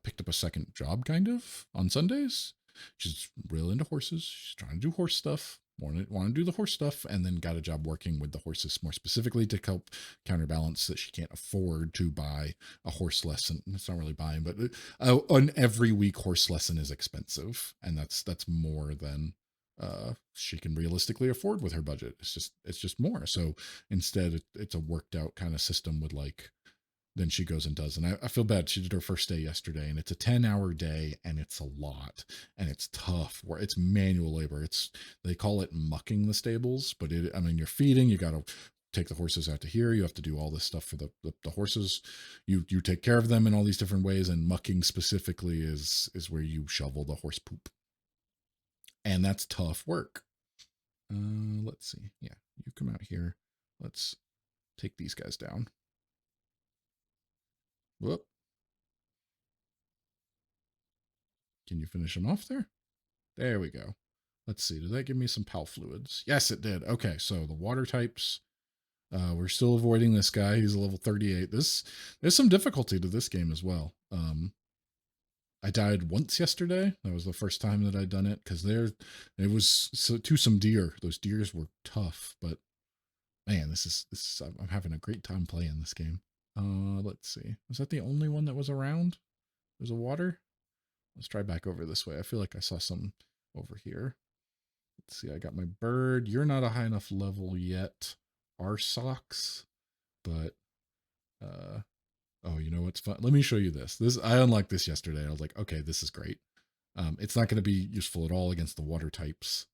picked up a second job, kind of, on Sundays. She's real into horses. She's trying to do horse stuff. Want to do the horse stuff, and then got a job working with the horses more specifically to help counterbalance that she can't afford to buy a horse lesson. It's not really buying, but an every week horse lesson is expensive, and that's more than she can realistically afford with her budget. It's just more. So instead, it's a worked out kind of system with, like, then she goes and does. And I feel bad. She did her first day yesterday, and it's a 10-hour day, and it's a lot, and it's tough. Where it's manual labor. They call it mucking the stables, but I mean, you're feeding. You got to take the horses out to here. You have to do all this stuff for the horses. You take care of them in all these different ways, and mucking specifically is where you shovel the horse poop, and that's tough work. Let's see. Yeah, you come out here. Let's take these guys down. Whoop. Can you finish them off there? There we go. Let's see. Did that give me some PAL fluids? Yes, it did. Okay, so the water types. We're still avoiding this guy. He's a level 38. There's some difficulty to this game as well. I died once yesterday. That was the first time that I'd done it because it was to some deer. Those deers were tough, but man, this is I'm having a great time playing this game. Let's see. Was that the only one that was around? There's a water. Let's try back over this way. I feel like I saw some over here. Let's see. I got my bird. You're not a high enough level yet. Our socks, but oh, you know what's fun? Let me show you this. I unlocked this yesterday. I was like, okay, this is great. It's not going to be useful at all against the water types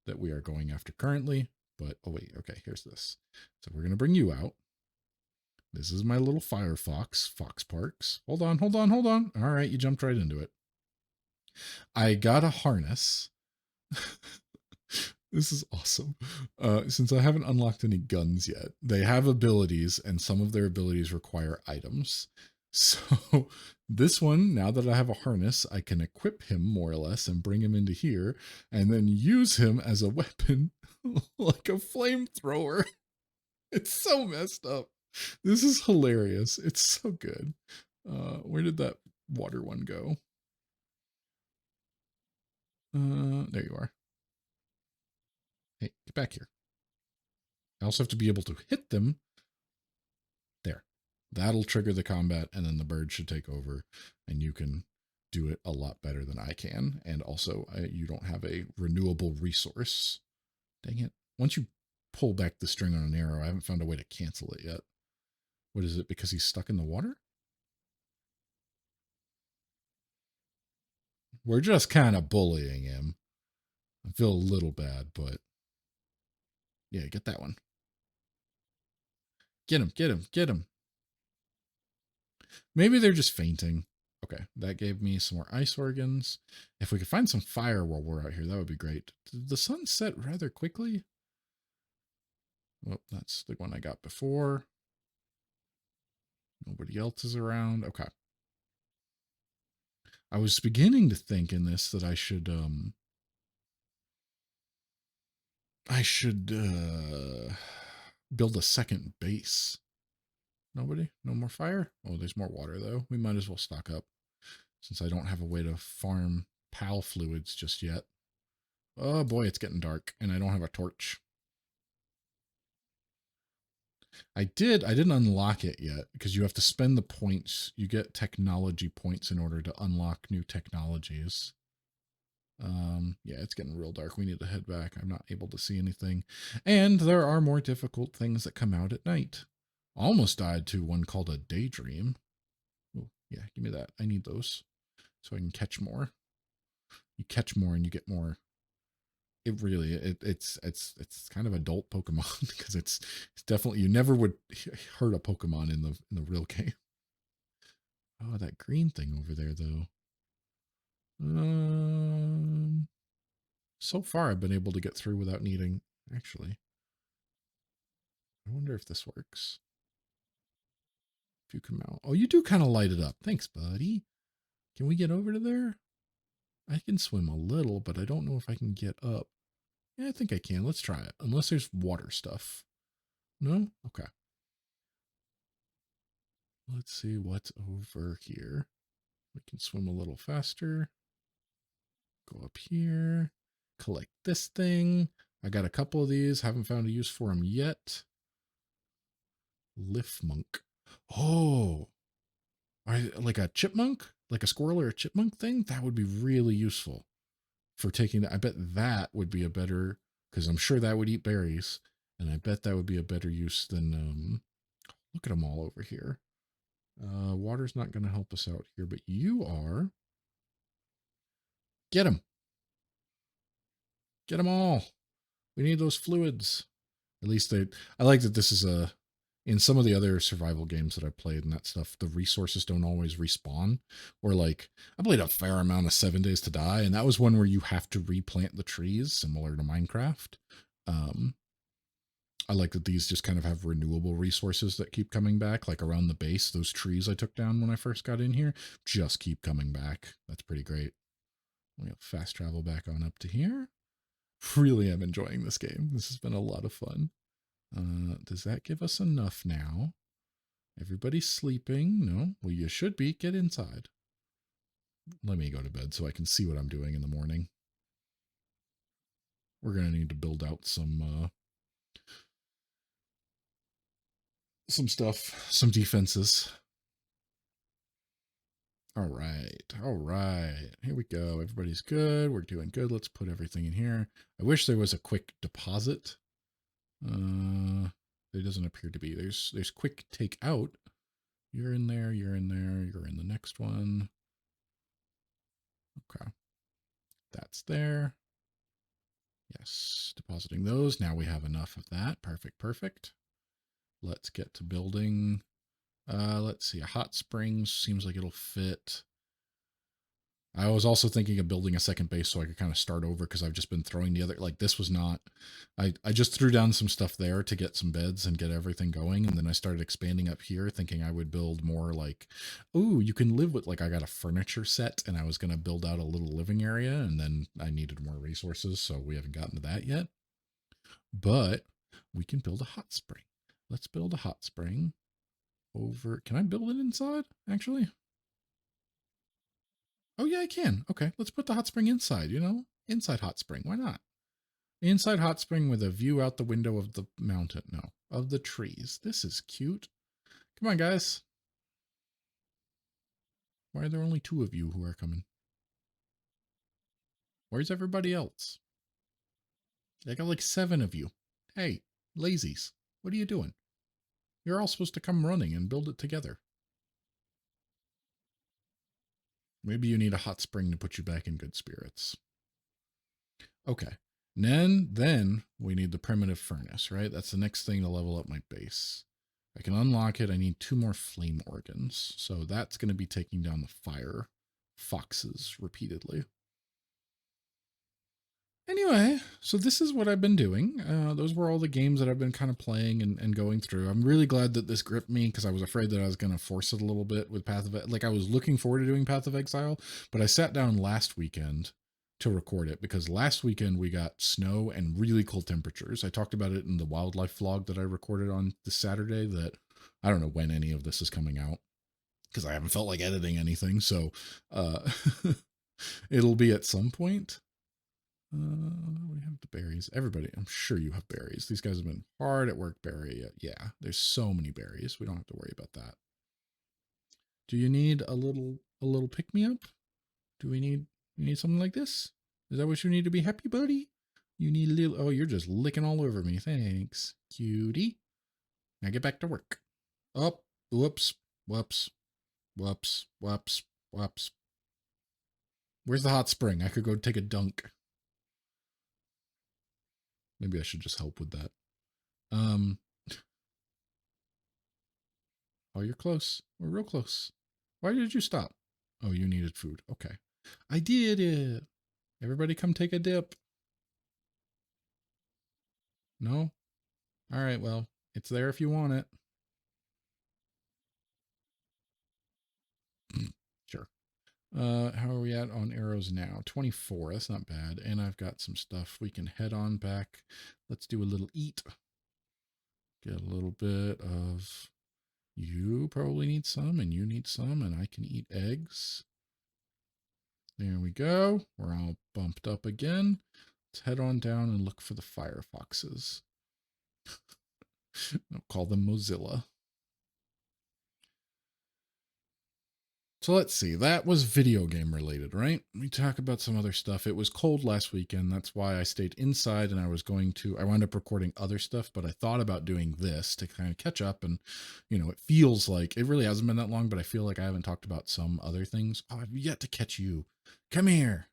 that we are going after currently, but oh wait, okay, here's this. So we're gonna bring you out. This is my little Firefox, Fox Parks. Hold on, hold on, hold on. All right, you jumped right into it. I got a harness. This is awesome. Since I haven't unlocked any guns yet, they have abilities, and some of their abilities require items. So this one, now that I have a harness, I can equip him more or less and bring him into here, and then use him as a weapon, like a flamethrower. It's so messed up. This is hilarious. It's so good. Where did that water one go? There you are. Hey, get back here. I also have to be able to hit them. There. That'll trigger the combat, and then the bird should take over, and you can do it a lot better than I can. And also, you don't have a renewable resource. Dang it. Once you pull back the string on an arrow, I haven't found a way to cancel it yet. What is it? Because he's stuck in the water? We're just kind of bullying him. I feel a little bad, but yeah, get that one. Get him, get him, get him. Maybe they're just fainting. Okay, that gave me some more ice organs. If we could find some fire while we're out here, that would be great. Did the sun set rather quickly? Well, that's the one I got before. Nobody else is around. Okay. I was beginning to think in this that I should build a second base. Nobody? No more fire? Oh, there's more water though. We might as well stock up since I don't have a way to farm PAL fluids just yet. Oh boy, it's getting dark and I don't have a torch. I didn't unlock it yet because you have to spend the points. You get technology points in order to unlock new technologies. Yeah, it's getting real dark. We need to head back. I'm not able to see anything. And there are more difficult things that come out at night. Almost died to one called a daydream. Oh, yeah, give me that. I need those so I can catch more. You catch more and you get more. It's kind of adult Pokemon because it's definitely, you never would hurt a Pokemon in the real game. Oh, that green thing over there though. So far I've been able to get through without needing, actually. I wonder if this works. If you come out. Oh, you do kind of light it up. Thanks, buddy. Can we get over to there? I can swim a little, but I don't know if I can get up. Yeah, I think I can. Let's try it. Unless there's water stuff. No? Okay. Let's see what's over here. We can swim a little faster. Go up here. Collect this thing. I got a couple of these. Haven't found a use for them yet. Liftmunk. Oh, like a chipmunk? Like a squirrel or a chipmunk thing? That would be really useful for taking that. I bet that would be a better, because I'm sure that would eat berries. And I bet that would be a better use than, look at them all over here. Water's not going to help us out here, but you are. Get them. Get them all. We need those fluids. At least I like that this is in some of the other survival games that I played and that stuff, the resources don't always respawn. Or like, I played a fair amount of 7 Days to Die, and that was one where you have to replant the trees, similar to Minecraft. I like that these just kind of have renewable resources that keep coming back, like around the base. Those trees I took down when I first got in here just keep coming back. That's pretty great. We have fast travel back on up to here. Really am enjoying this game. This has been a lot of fun. Does that give us enough now? Everybody's sleeping. No? Well, you should be. Get inside. Let me go to bed so I can see what I'm doing in the morning. We're going to need to build out some stuff, some defenses. All right. All right. Here we go. Everybody's good. We're doing good. Let's put everything in here. I wish there was a quick deposit. There doesn't appear to be. There's quick take out. You're in there. You're in there. You're in the next one. Okay. That's there. Yeah, Yes, depositing those. Now we have enough of that. Perfect, perfect. Let's get to building. Let's see. A hot springs seems like it'll fit. I was also thinking of building a second base so I could kind of start over because I've just been throwing the other, like this was not, I just threw down some stuff there to get some beds and get everything going. And then I started expanding up here thinking I would build more like, oh, you can live with, like I got a furniture set and I was going to build out a little living area and then I needed more resources. So we haven't gotten to that yet, but we can build a hot spring. Let's build a hot spring over. Can I build it inside actually? Oh yeah, I can. Okay, let's put the hot spring inside, inside hot spring. Why not? Inside hot spring with a view out the window of the mountain. No, of the trees. This is cute. Come on, guys. Why are there only 2 of you who are coming? Where's everybody else? I got like 7 of you. Hey, lazies. What are you doing? You're all supposed to come running and build it together. Maybe you need a hot spring to put you back in good spirits. Okay. Then we need the primitive furnace, right? That's the next thing to level up my base. I can unlock it. I need 2 more flame organs. So that's going to be taking down the fire foxes repeatedly. Anyway, so this is what I've been doing. Those were all the games that I've been kind of playing and going through. I'm really glad that this gripped me because I was afraid that I was going to force it a little bit with Path of, like I was looking forward to doing Path of Exile, but I sat down last weekend to record it because last weekend we got snow and really cold temperatures. I talked about it in the wildlife vlog that I recorded on this Saturday that I don't know when any of this is coming out because I haven't felt like editing anything. So it'll be at some point. We have the berries. Everybody, I'm sure you have berries. These guys have been hard at work berry. Yeah, there's so many berries. We don't have to worry about that. Do you need a little pick me up? Do we need you need something like this? Is that what you need to be happy, buddy? You need a little. Oh, you're just licking all over me. Thanks, cutie. Now get back to work. Oh, whoops, whoops, whoops, whoops, whoops. Where's the hot spring? I could go take a dunk. Maybe I should just help with that. Um, Oh, you're close. We're real close. Why did you stop? Oh, you needed food. Okay. I did it. Everybody come take a dip. No? All right, well, it's there if you want it. Sure. How are we at on arrows now? 24. That's not bad. And I've got some stuff. We can head on back. Let's do a little eat. Get a little bit of, you probably need some and you need some and I can eat eggs. There we go. We're all bumped up again. Let's head on down and look for the firefoxes. I'll call them Mozilla. So let's see. That was video game related, right? We talk about some other stuff. It was cold last weekend. That's why I stayed inside and I wound up recording other stuff, but I thought about doing this to kind of catch up. And, it feels like it really hasn't been that long, but I feel like I haven't talked about some other things. Oh, I've yet to catch you. Come here.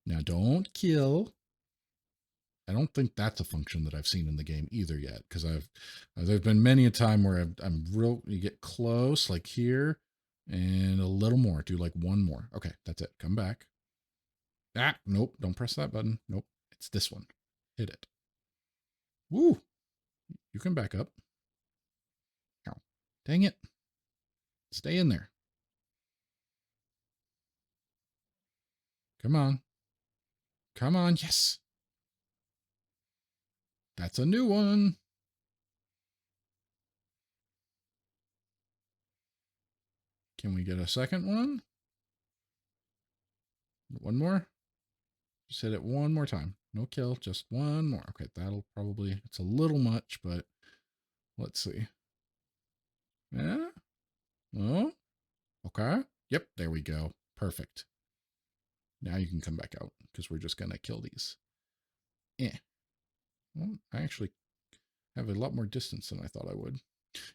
Now don't kill. I don't think that's a function that I've seen in the game either yet, because there's been many a time where I'm real. You get close, like here, and a little more. Do like one more. Okay, that's it. Come back. Ah, nope. Don't press that button. Nope. It's this one. Hit it. Woo! You can back up. Ow. Dang it! Stay in there. Come on. Come on. Yes. That's a new one. Can we get a second one? One more? Just hit it one more time. No kill, just one more. Okay, that'll probably, it's a little much, but let's see. Yeah. Oh, okay. Yep, there we go. Perfect. Now you can come back out because we're just going to kill these. Eh. Well, I actually have a lot more distance than I thought I would.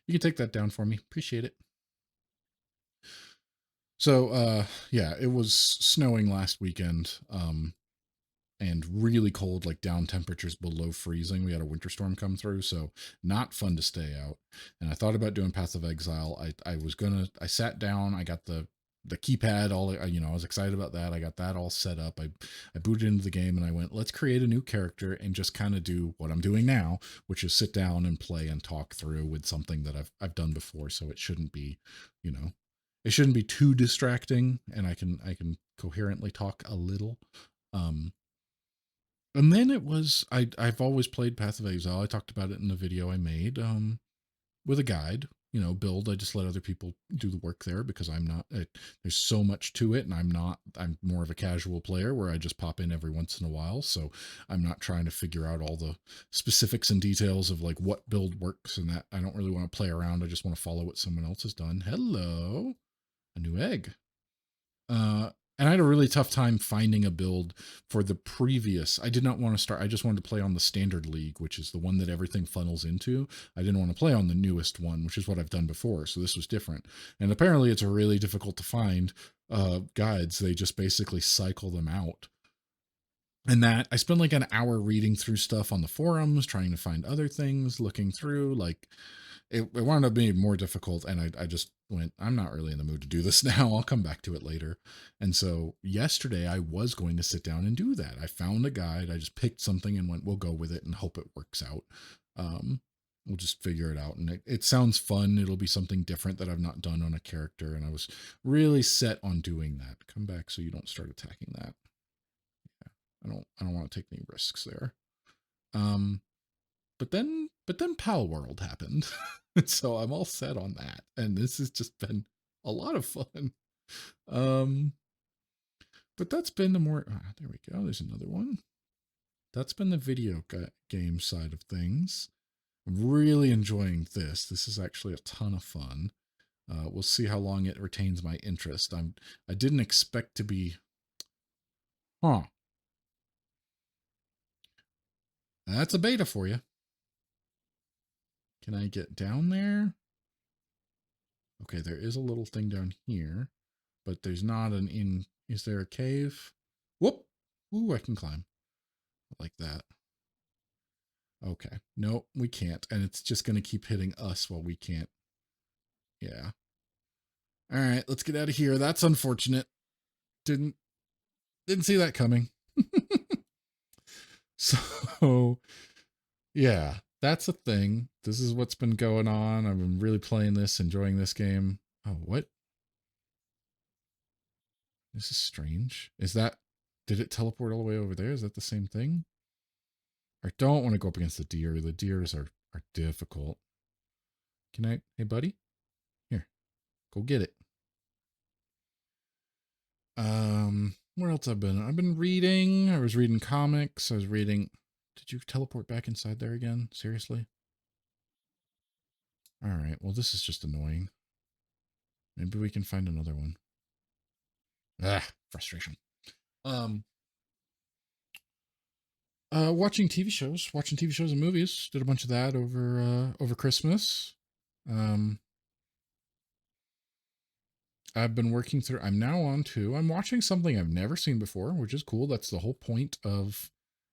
You can take that down for me. Appreciate it. So yeah, it was snowing last weekend. And really cold, like down temperatures below freezing. We had a winter storm come through, so not fun to stay out. And I thought about doing Path of Exile. I sat down, I got the keypad all, I was excited about that. I got that all set up. I booted into the game and I went, let's create a new character and just kind of do what I'm doing now, which is sit down and play and talk through with something that I've done before. So it shouldn't be, you know, it shouldn't be too distracting, and I can coherently talk a little. Um, and then it was I've always played Path of Exile. I talked about it in the video I made with a guide. Build. I just let other people do the work there because I'm not. There's so much to it, and I'm more of a casual player where I just pop in every once in a while. So I'm not trying to figure out all the specifics and details of like what build works and that. I don't really want to play around. I just want to follow what someone else has done. Hello, a new egg. Uh, and I had a really tough time finding a build for the previous. I did not want to start. I just wanted to play on the standard league, which is the one that everything funnels into. I didn't want to play on the newest one, which is what I've done before. So this was different. And apparently, it's really difficult to find guides. They just basically cycle them out. And that I spent like an hour reading through stuff on the forums, trying to find other things, looking through like it wound up being more difficult. And I just went, I'm not really in the mood to do this now. I'll come back to it later. And so yesterday I was going to sit down and do that. I found a guide. I just picked something and went, we'll go with it and hope it works out. Um, we'll just figure it out. And it sounds fun. It'll be something different that I've not done on a character. And I was really set on doing that. Come back so you don't start attacking that. I don't want to take any risks there. Um, but then Palworld happened. So I'm all set on that. And this has just been a lot of fun. Um, but that's been the more there we go. There's another one. That's been the video game side of things. I'm really enjoying this. This is actually a ton of fun. We'll see how long it retains my interest. I didn't expect to be huh. That's a beta for you. Can I get down there? Okay, there is a little thing down here, but there's not an in. Is there a cave? Whoop! Ooh, I can climb like that. Okay, no, we can't, and it's just going to keep hitting us while we can't. Yeah. All right, let's get out of here. That's unfortunate. Didn't didn't see that coming. So yeah, that's a thing. This is what's been going on. I've been really playing this, enjoying this game. Oh, what? This is strange. Is that, did it teleport all the way over there? Is that the same thing? I don't want to go up against the deer. The deers are difficult. Can I, hey buddy? Here, go get it. Where else I've been? I've been reading. I was reading comics. I was reading. Did you teleport back inside there again? Seriously? All right. Well, this is just annoying. Maybe we can find another one. Ah, frustration. Um, watching TV shows and movies. Did a bunch of that over Christmas. Um, I've been working through. I'm now on to. I'm watching something I've never seen before, which is cool. That's the whole point of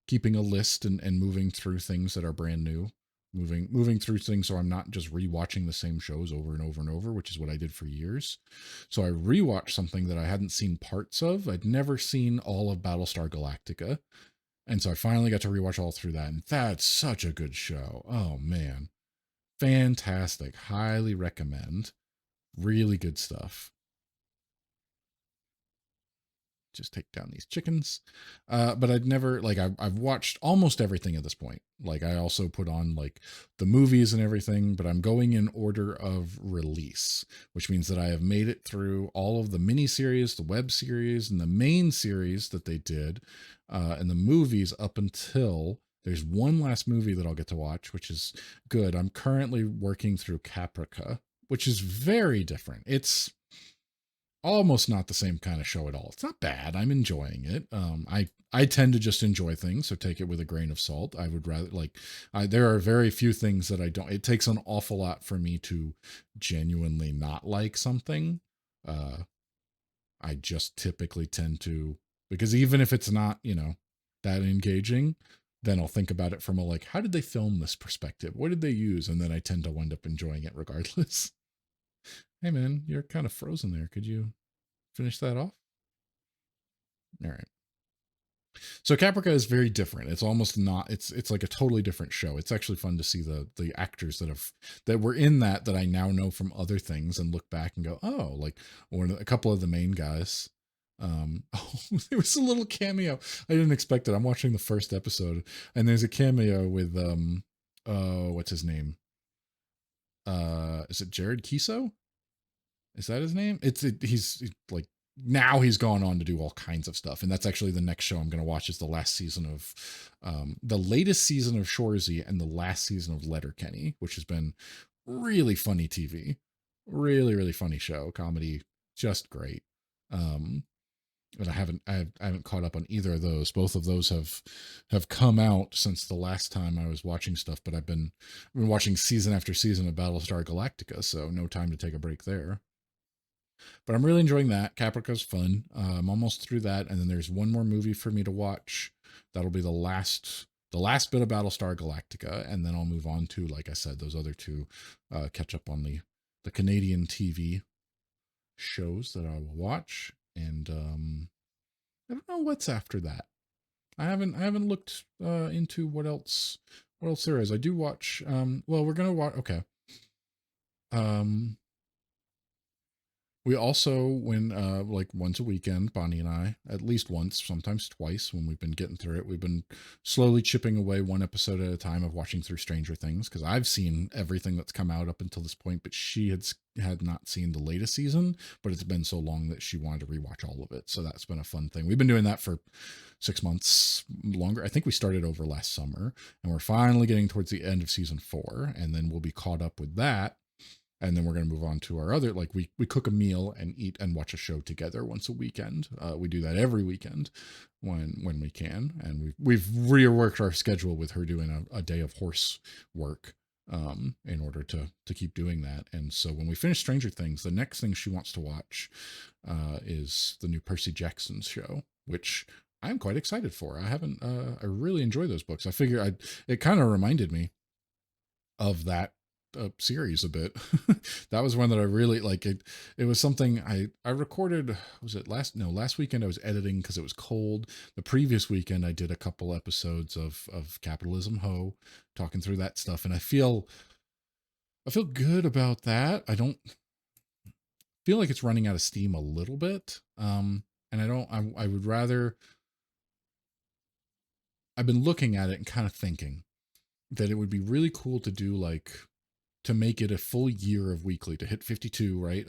keeping a list and moving through things that are brand new. Moving through things so I'm not just rewatching the same shows over and over and over, which is what I did for years. So I rewatched something that I hadn't seen parts of. I'd never seen all of Battlestar Galactica. And so I finally got to rewatch all through that. And that's such a good show. Oh man. Fantastic. Highly recommend. Really good stuff. Just take down these chickens. But I'd never like I've watched almost everything at this point. Like I also put on like the movies and everything, but I'm going in order of release, which means that I have made it through all of the miniseries, the web series, and the main series that they did, and the movies up until there's one last movie that I'll get to watch, which is good. I'm currently working through Caprica, which is very different. It's almost not the same kind of show at all. It's not bad. I'm enjoying it. I tend to just enjoy things, so take it with a grain of salt. I would rather like there are very few things that I don't. It takes an awful lot for me to genuinely not like something. Uh, I just typically tend to, because even if it's not, that engaging, then I'll think about it from a like, how did they film this perspective? What did they use? And then I tend to wind up enjoying it regardless. Hey man, you're kind of frozen there. Could you finish that off? All right. So Caprica is very different. It's almost not. It's like a totally different show. It's actually fun to see the actors that were in that I now know from other things and look back and go, oh, like a couple of the main guys. Oh, there was a little cameo. I didn't expect it. I'm watching the first episode, and there's a cameo with what's his name? Is it Jared Kiso? Is that his name? He's like, now he's gone on to do all kinds of stuff, and that's actually the next show I'm going to watch. Is the last season of the latest season of Shorzy and the last season of Letterkenny, which has been really funny TV, really funny show, comedy, just great. But I haven't caught up on either of those. Both of those have come out since the last time I was watching stuff, but I've been watching season after season of Battlestar Galactica, so no time to take a break there. But I'm really enjoying that. Caprica's fun. I'm almost through that, and then there's one more movie for me to watch. That'll be the last bit of Battlestar Galactica, and then I'll move on to, like I said, those other two. Catch up on the Canadian TV shows that I will watch, and I don't know what's after that. I haven't looked into what else there is. I do watch. Well, we're gonna watch. Okay. Um, We also, when like once a weekend, Bonnie and I, at least once, sometimes twice, when we've been getting through it, we've been slowly chipping away one episode at a time of watching through Stranger Things, because I've seen everything that's come out up until this point, but she had not seen the latest season, but it's been so long that she wanted to rewatch all of it. So that's been a fun thing. We've been doing that for 6 months longer. I think we started over last summer, and we're finally getting towards the end of season 4, and then we'll be caught up with that, and then we're going to move on to our other, like, we cook a meal and eat and watch a show together once a weekend. We do that every weekend when we can, and we've reworked our schedule with her doing a day of horse work in order to keep doing that. And so when we finish Stranger Things, the next thing she wants to watch is the new Percy Jackson show, which I'm quite excited for. I really enjoy those books. I figure it kind of reminded me of that series a bit. That was one that I really like. It was something I recorded. Was it last weekend? I was editing because it was cold. The previous weekend I did a couple episodes of Capitalism Ho, talking through that stuff, and I feel good about that. I don't feel like it's running out of steam a little bit. And I would rather, I've been looking at it and kind of thinking that it would be really cool to do, like, to make it a full year of weekly, to hit 52, right,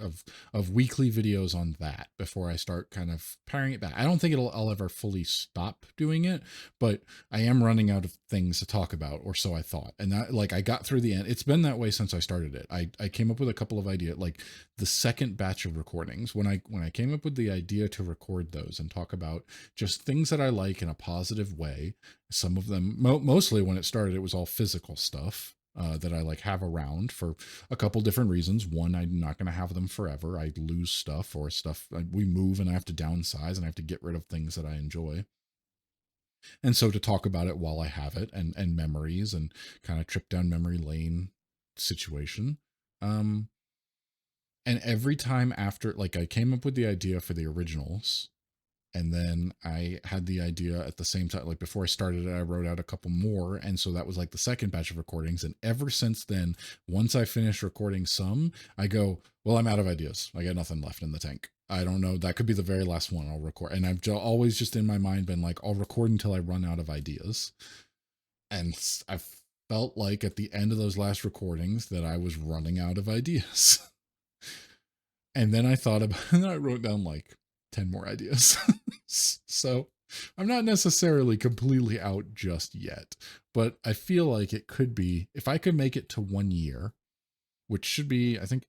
of weekly videos on that before I start kind of paring it back. I don't think I'll ever fully stop doing it, but I am running out of things to talk about, or so I thought. And that, like, I got through the end. It's been that way since I started it. I came up with a couple of ideas, like the second batch of recordings, when I came up with the idea to record those and talk about just things that I like in a positive way. Some of them, mostly when it started, it was all physical stuff that I like have around for a couple different reasons. One, I'm not going to have them forever. I lose stuff, or stuff, we move and I have to downsize and I have to get rid of things that I enjoy. And so to talk about it while I have it, and memories, and kind of trip down memory lane situation. And every time after, like, I came up with the idea for the originals, and then I had the idea at the same time, like before I started it, I wrote out a couple more. And so that was like the second batch of recordings. And ever since then, once I finish recording some, I go, well, I'm out of ideas. I got nothing left in the tank. I don't know. That could be the very last one I'll record. And I've always just in my mind been like, I'll record until I run out of ideas. And I felt like at the end of those last recordings that I was running out of ideas. And then I thought about it, and I wrote down like 10 more ideas. So I'm not necessarily completely out just yet, but I feel like it could be, if I could make it to 1 year, which should be, I think,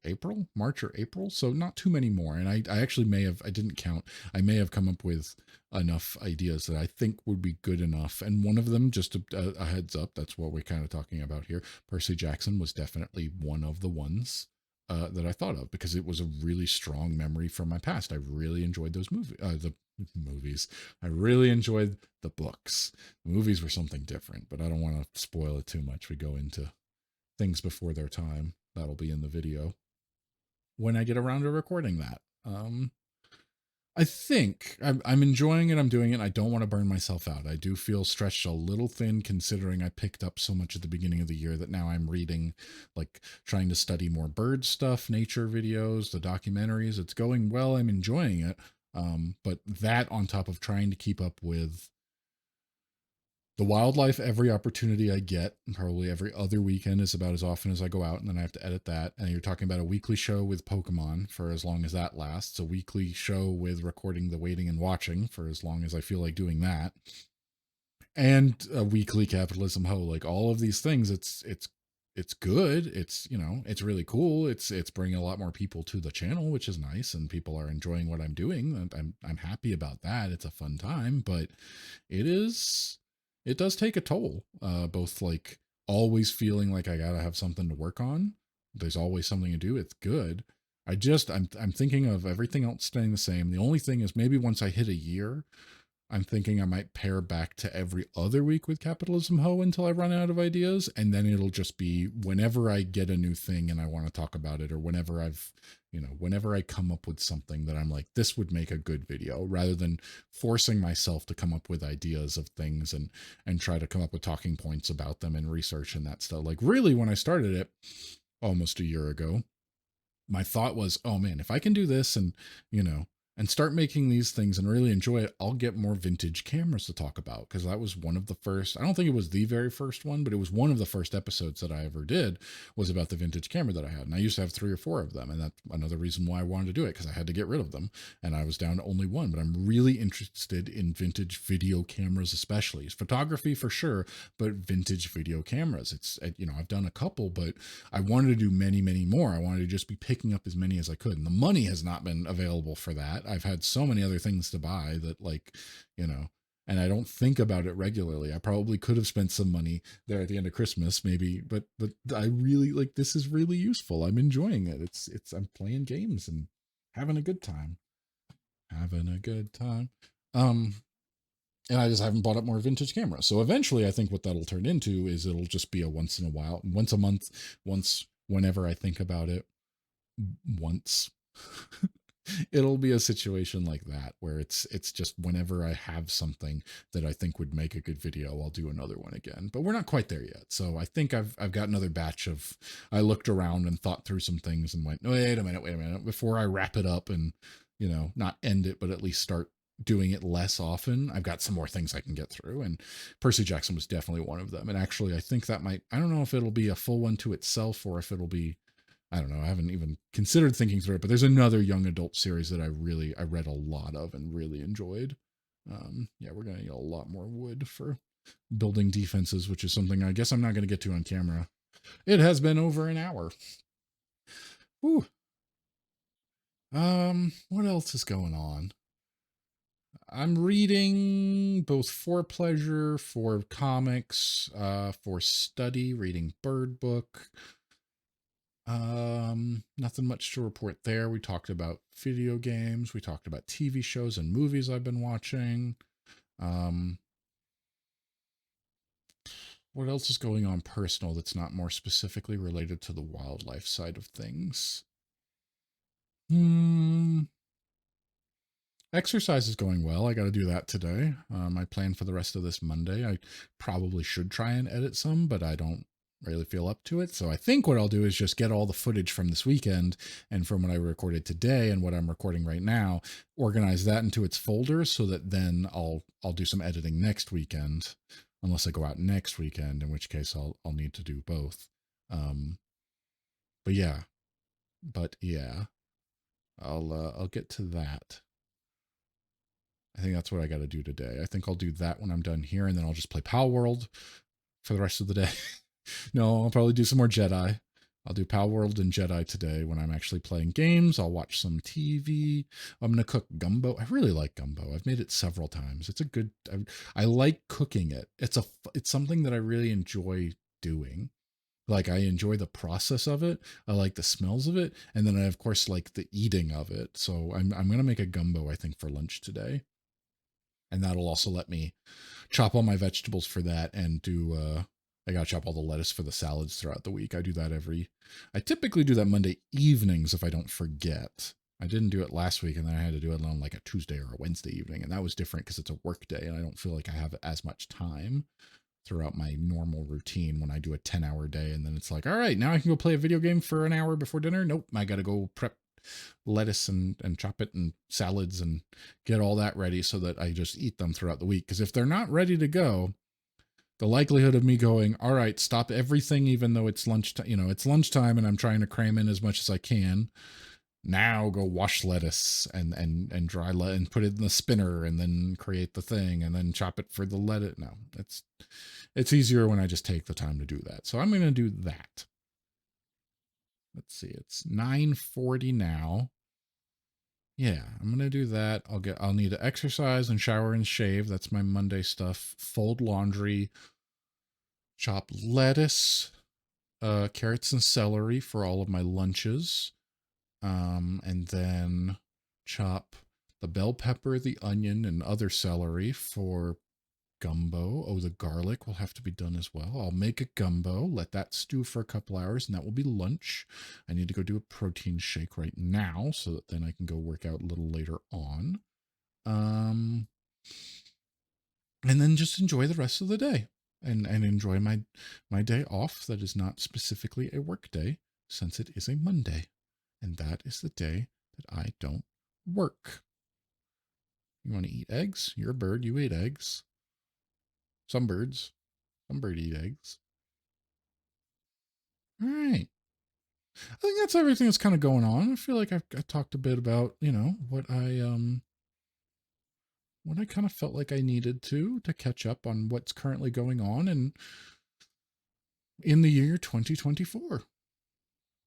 March or April. So not too many more. And I actually I didn't count. I may have come up with enough ideas that I think would be good enough. And one of them, just a heads up, that's what we're kind of talking about here. Percy Jackson was definitely one of the ones. that I thought of, because it was a really strong memory from my past. I really enjoyed those the movies. I really enjoyed the books. The movies were something different, but I don't want to spoil it too much. We go into things before their time. That'll be in the video when I get around to recording that. I think I'm enjoying it. I'm doing it. I don't want to burn myself out. I do feel stretched a little thin, considering I picked up so much at the beginning of the year that now I'm reading, like trying to study more bird stuff, nature videos, the documentaries. It's going well. I'm enjoying it. But that on top of trying to keep up with the wildlife every opportunity I get, probably every other weekend is about as often as I go out, and then I have to edit that. And you're talking about a weekly show with Pokemon for as long as that lasts, a weekly show with recording the waiting and watching for as long as I feel like doing that, and a weekly capitalism ho. Like all of these things, it's good. It's, you know, it's really cool. It's bringing a lot more people to the channel, which is nice, and people are enjoying what I'm doing. And I'm happy about that. It's a fun time, but it is, it does take a toll. Both like always feeling like I gotta have something to work on. There's always something to do. It's good. I'm thinking of everything else staying the same. The only thing is maybe once I hit a year, I'm thinking I might pare back to every other week with Capitalism Ho until I run out of ideas. And then it'll just be whenever I get a new thing and I want to talk about it, or whenever whenever I come up with something that I'm like, this would make a good video, rather than forcing myself to come up with ideas of things and try to come up with talking points about them and research and that stuff. Like really, when I started it almost a year ago, my thought was, oh man, if I can do this and, you know, and start making these things and really enjoy it, I'll get more vintage cameras to talk about. Because that was one of the first, I don't think it was the very first one, but it was one of the first episodes that I ever did was about the vintage camera that I had. And I used to have 3 or 4 of them. And that's another reason why I wanted to do it, because I had to get rid of them. And I was down to only one. But I'm really interested in vintage video cameras, especially. Photography for sure, but vintage video cameras. It's, you know, I've done a couple, but I wanted to do many, many more. I wanted to just be picking up as many as I could. And the money has not been available for that. I've had so many other things to buy that, like, you know, and I don't think about it regularly. I probably could have spent some money there at the end of Christmas, maybe, but I really like, this is really useful. I'm enjoying it. I'm playing games and having a good time. Having a good time. And I just haven't bought up more vintage cameras. So eventually I think what that'll turn into is it'll just be a once in a while, once a month, once whenever I think about it, once. It'll be a situation like that where it's just whenever I have something that I think would make a good video, I'll do another one again. But we're not quite there yet. So I think I've got another batch of, I looked around and thought through some things and went, wait a minute, before I wrap it up and, you know, not end it, but at least start doing it less often. I've got some more things I can get through, and Percy Jackson was definitely one of them. And actually, I think that might, I don't know if it'll be a full one to itself or if it'll be, I don't know. I haven't even considered thinking through it, but there's another young adult series that I read a lot of and really enjoyed. Yeah, we're going to need a lot more wood for building defenses, which is something I guess I'm not going to get to on camera. It has been over an hour. Whew. What else is going on? I'm reading both for pleasure, for comics, for study, reading Bird Book. Nothing much to report there. We talked about video games. We talked about TV shows and movies I've been watching. What else is going on personal that's not more specifically related to the wildlife side of things? Exercise is going well. I got to do that today. My plan for the rest of this Monday, I probably should try and edit some, but I don't really feel up to it. So I think what I'll do is just get all the footage from this weekend and from what I recorded today and what I'm recording right now, organize that into its folder so that then I'll do some editing next weekend, unless I go out next weekend, in which case I'll need to do both. But yeah, I'll get to that. I think that's what I got to do today. I think I'll do that when I'm done here, and then I'll just play Palworld for the rest of the day. No, I'll probably do some more Jedi. I'll do Palworld and Jedi today when I'm actually playing games. I'll watch some TV. I'm going to cook gumbo. I really like gumbo. I've made it several times. It's a good, I like cooking it. It's something that I really enjoy doing. Like I enjoy the process of it. I like the smells of it, and then I of course like the eating of it. So I'm gonna make a gumbo I think for lunch today, and that'll also let me chop all my vegetables for that and do I gotta chop all the lettuce for the salads throughout the week. I typically do that Monday evenings if I don't forget. I didn't do it last week, and then I had to do it on like a Tuesday or a Wednesday evening, and that was different because it's a work day and I don't feel like I have as much time throughout my normal routine when I do a 10-hour day. And then it's like, all right, now I can go play a video game for an hour before dinner. Nope, I got to go prep lettuce and chop it and salads and get all that ready so that I just eat them throughout the week. Because if they're not ready to go, the likelihood of me going, all right, stop everything, even though it's lunchtime, it's lunchtime and I'm trying to cram in as much as I can. Now go wash lettuce and dry lettuce and put it in the spinner and then create the thing and then chop it for the lettuce. No, it's easier when I just take the time to do that. So I'm going to do that. Let's see. It's 9:40 now. Yeah, I'm going to do that. I'll need to exercise and shower and shave. That's my Monday stuff. Fold laundry, chop lettuce, carrots and celery for all of my lunches. And then chop the bell pepper, the onion, and other celery for gumbo. Oh, the garlic will have to be done as well. I'll make a gumbo, let that stew for a couple hours, and that will be lunch. I need to go do a protein shake right now so that then I can go work out a little later on. Um, and then just enjoy the rest of the day and enjoy my day off that is not specifically a work day since it is a Monday. And that is the day that I don't work. You want to eat eggs? You're a bird. You eat eggs. Some birds eat eggs. All right. I think that's everything that's kind of going on. I feel like I talked a bit about, what I kind of felt like I needed to catch up on what's currently going on and in the year 2024.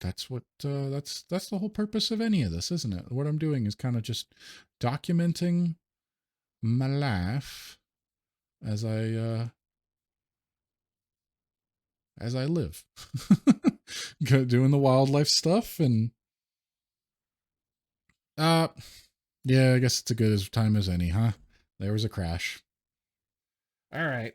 That's what that's the whole purpose of any of this, isn't it? What I'm doing is kind of just documenting my life as I live. Doing the wildlife stuff and uh yeah, I guess it's a good as time as any, huh? There was a crash. All right.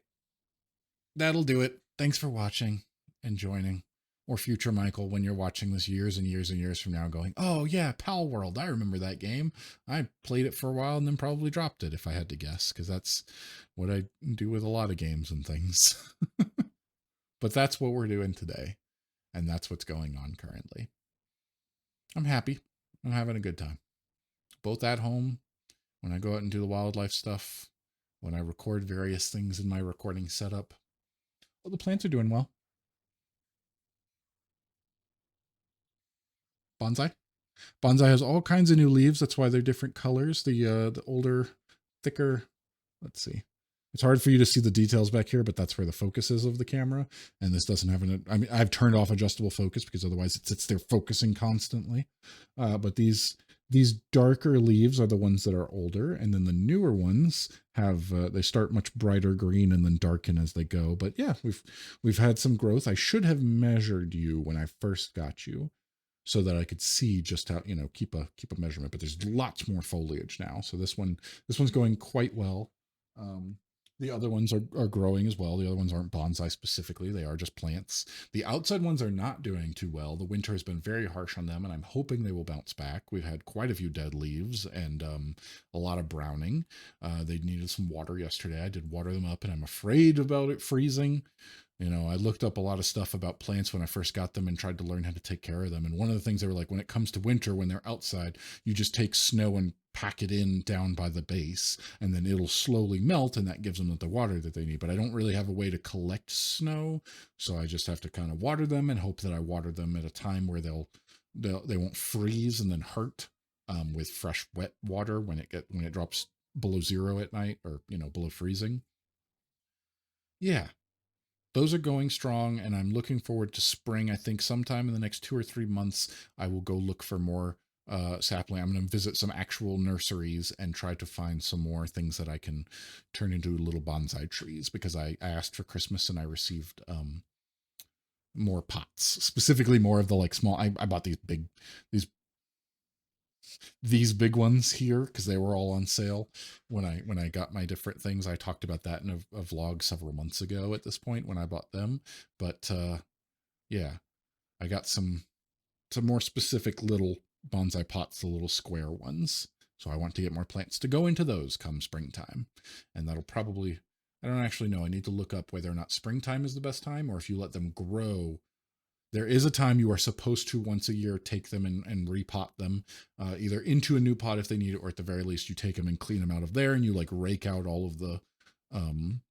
That'll do it. Thanks for watching and joining. Or future Michael, when you're watching this years and years and years from now, going, oh yeah, Palworld. I remember that game. I played it for a while and then probably dropped it if I had to guess, because that's what I do with a lot of games and things. But that's what we're doing today. And that's what's going on currently. I'm happy. I'm having a good time. Both at home, when I go out and do the wildlife stuff, when I record various things in my recording setup. Well, the plants are doing well. Bonsai. Bonsai has all kinds of new leaves. That's why they're different colors. The older, thicker. Let's see. It's hard for you to see the details back here, but that's where the focus is of the camera. And this doesn't have an. I mean, I've turned off adjustable focus because otherwise it sits there focusing constantly. But these darker leaves are the ones that are older, and then the newer ones have they start much brighter green and then darken as they go. But yeah, we've had some growth. I should have measured you when I first got you, so that I could see just how, keep a measurement. But there's lots more foliage now, so this one's going quite well. The other ones are growing as well. The other ones aren't bonsai specifically. They are just plants. The outside ones are not doing too well. The winter has been very harsh on them, and I'm hoping they will bounce back. We've had quite a few dead leaves and a lot of browning. They needed some water yesterday. I did water them up, and I'm afraid about it freezing. I looked up a lot of stuff about plants when I first got them and tried to learn how to take care of them. And one of the things they were like, when it comes to winter, when they're outside, you just take snow and pack it in down by the base, and then it'll slowly melt, and that gives them the water that they need. But I don't really have a way to collect snow, so I just have to kind of water them and hope that I water them at a time where they won't freeze and then hurt with fresh wet water when it drops below zero at night, or below freezing. Yeah, those are going strong, and I'm looking forward to spring. I think sometime in the next 2 or 3 months, I will go look for more sapling. I'm going to visit some actual nurseries and try to find some more things that I can turn into little bonsai trees, because I asked for Christmas and I received more pots, specifically more of the like small. I bought these these big ones here because they were all on sale when I got my different things. I talked about that in a vlog several months ago at this point when I bought them. But yeah, I got some more specific little bonsai pots, the little square ones. So I want to get more plants to go into those come springtime. And that'll probably, I don't actually know. I need to look up whether or not springtime is the best time or if you let them grow. There is a time you are supposed to once a year take them and repot them, either into a new pot if they need it, or at the very least you take them and clean them out of there and you like rake out all of um,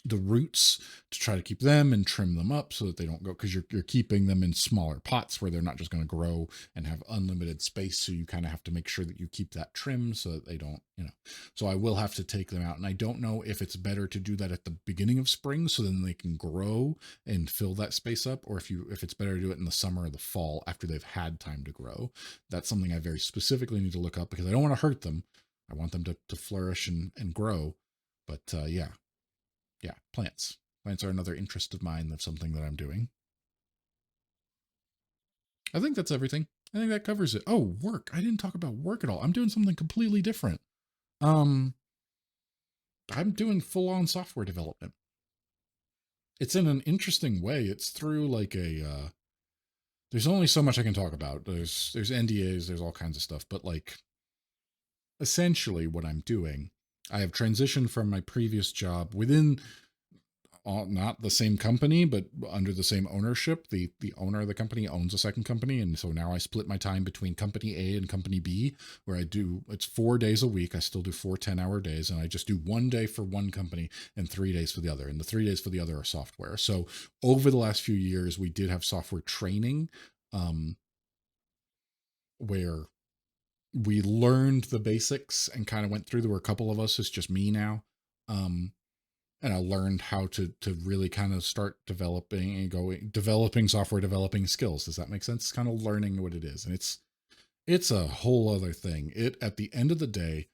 the roots to try to keep them and trim them up so that they don't go, because you're keeping them in smaller pots where they're not just going to grow and have unlimited space, so you kind of have to make sure that you keep that trim so that they don't, so I will have to take them out, and I don't know if it's better to do that at the beginning of spring so then they can grow and fill that space up, or if it's better to do it in the summer or the fall after they've had time to grow. That's something I very specifically need to look up because I don't want to hurt them. I want them to flourish and grow. But yeah, plants. Plants are another interest of mine. That's something that I'm doing. I think that's everything. I think that covers it. Oh, work. I didn't talk about work at all. I'm doing something completely different. Um, I'm doing full on software development. It's in an interesting way. It's through like there's only so much I can talk about. There's NDAs, there's all kinds of stuff, but like essentially what I'm doing, I have transitioned from my previous job within not the same company, but under the same ownership. The owner of the company owns a second company, and so now I split my time between company A and company B, where it's 4 days a week. I still do 4 10-hour days, and I just do one day for one company and 3 days for the other. And the 3 days for the other are software. So over the last few years, we did have software training, where we learned the basics and kind of went through. There were a couple of us. It's just me now. Um, and I learned how to really kind of start developing and developing software developing skills. Does that make sense? Kind of learning what it is, and it's a whole other thing. It At the end of the day,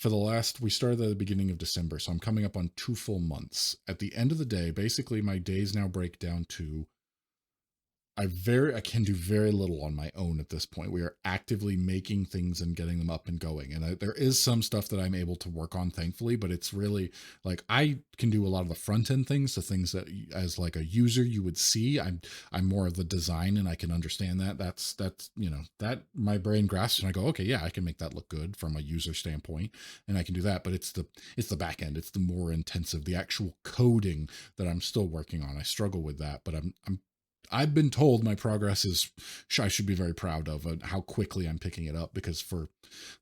we started at the beginning of December, so I'm coming up on 2 full months. At the end of the day, basically my days now break down to I can do very little on my own at this point. We are actively making things and getting them up and going. And there is some stuff that I'm able to work on, thankfully, but it's really like I can do a lot of the front end things, the things that as like a user you would see. I'm more of the design and I can understand that. That's that my brain grasps and I go, okay, yeah, I can make that look good from a user standpoint, and I can do that. But it's the back end, it's the more intensive, the actual coding that I'm still working on. I struggle with that, but I've been told my progress I should be very proud of how quickly I'm picking it up, because for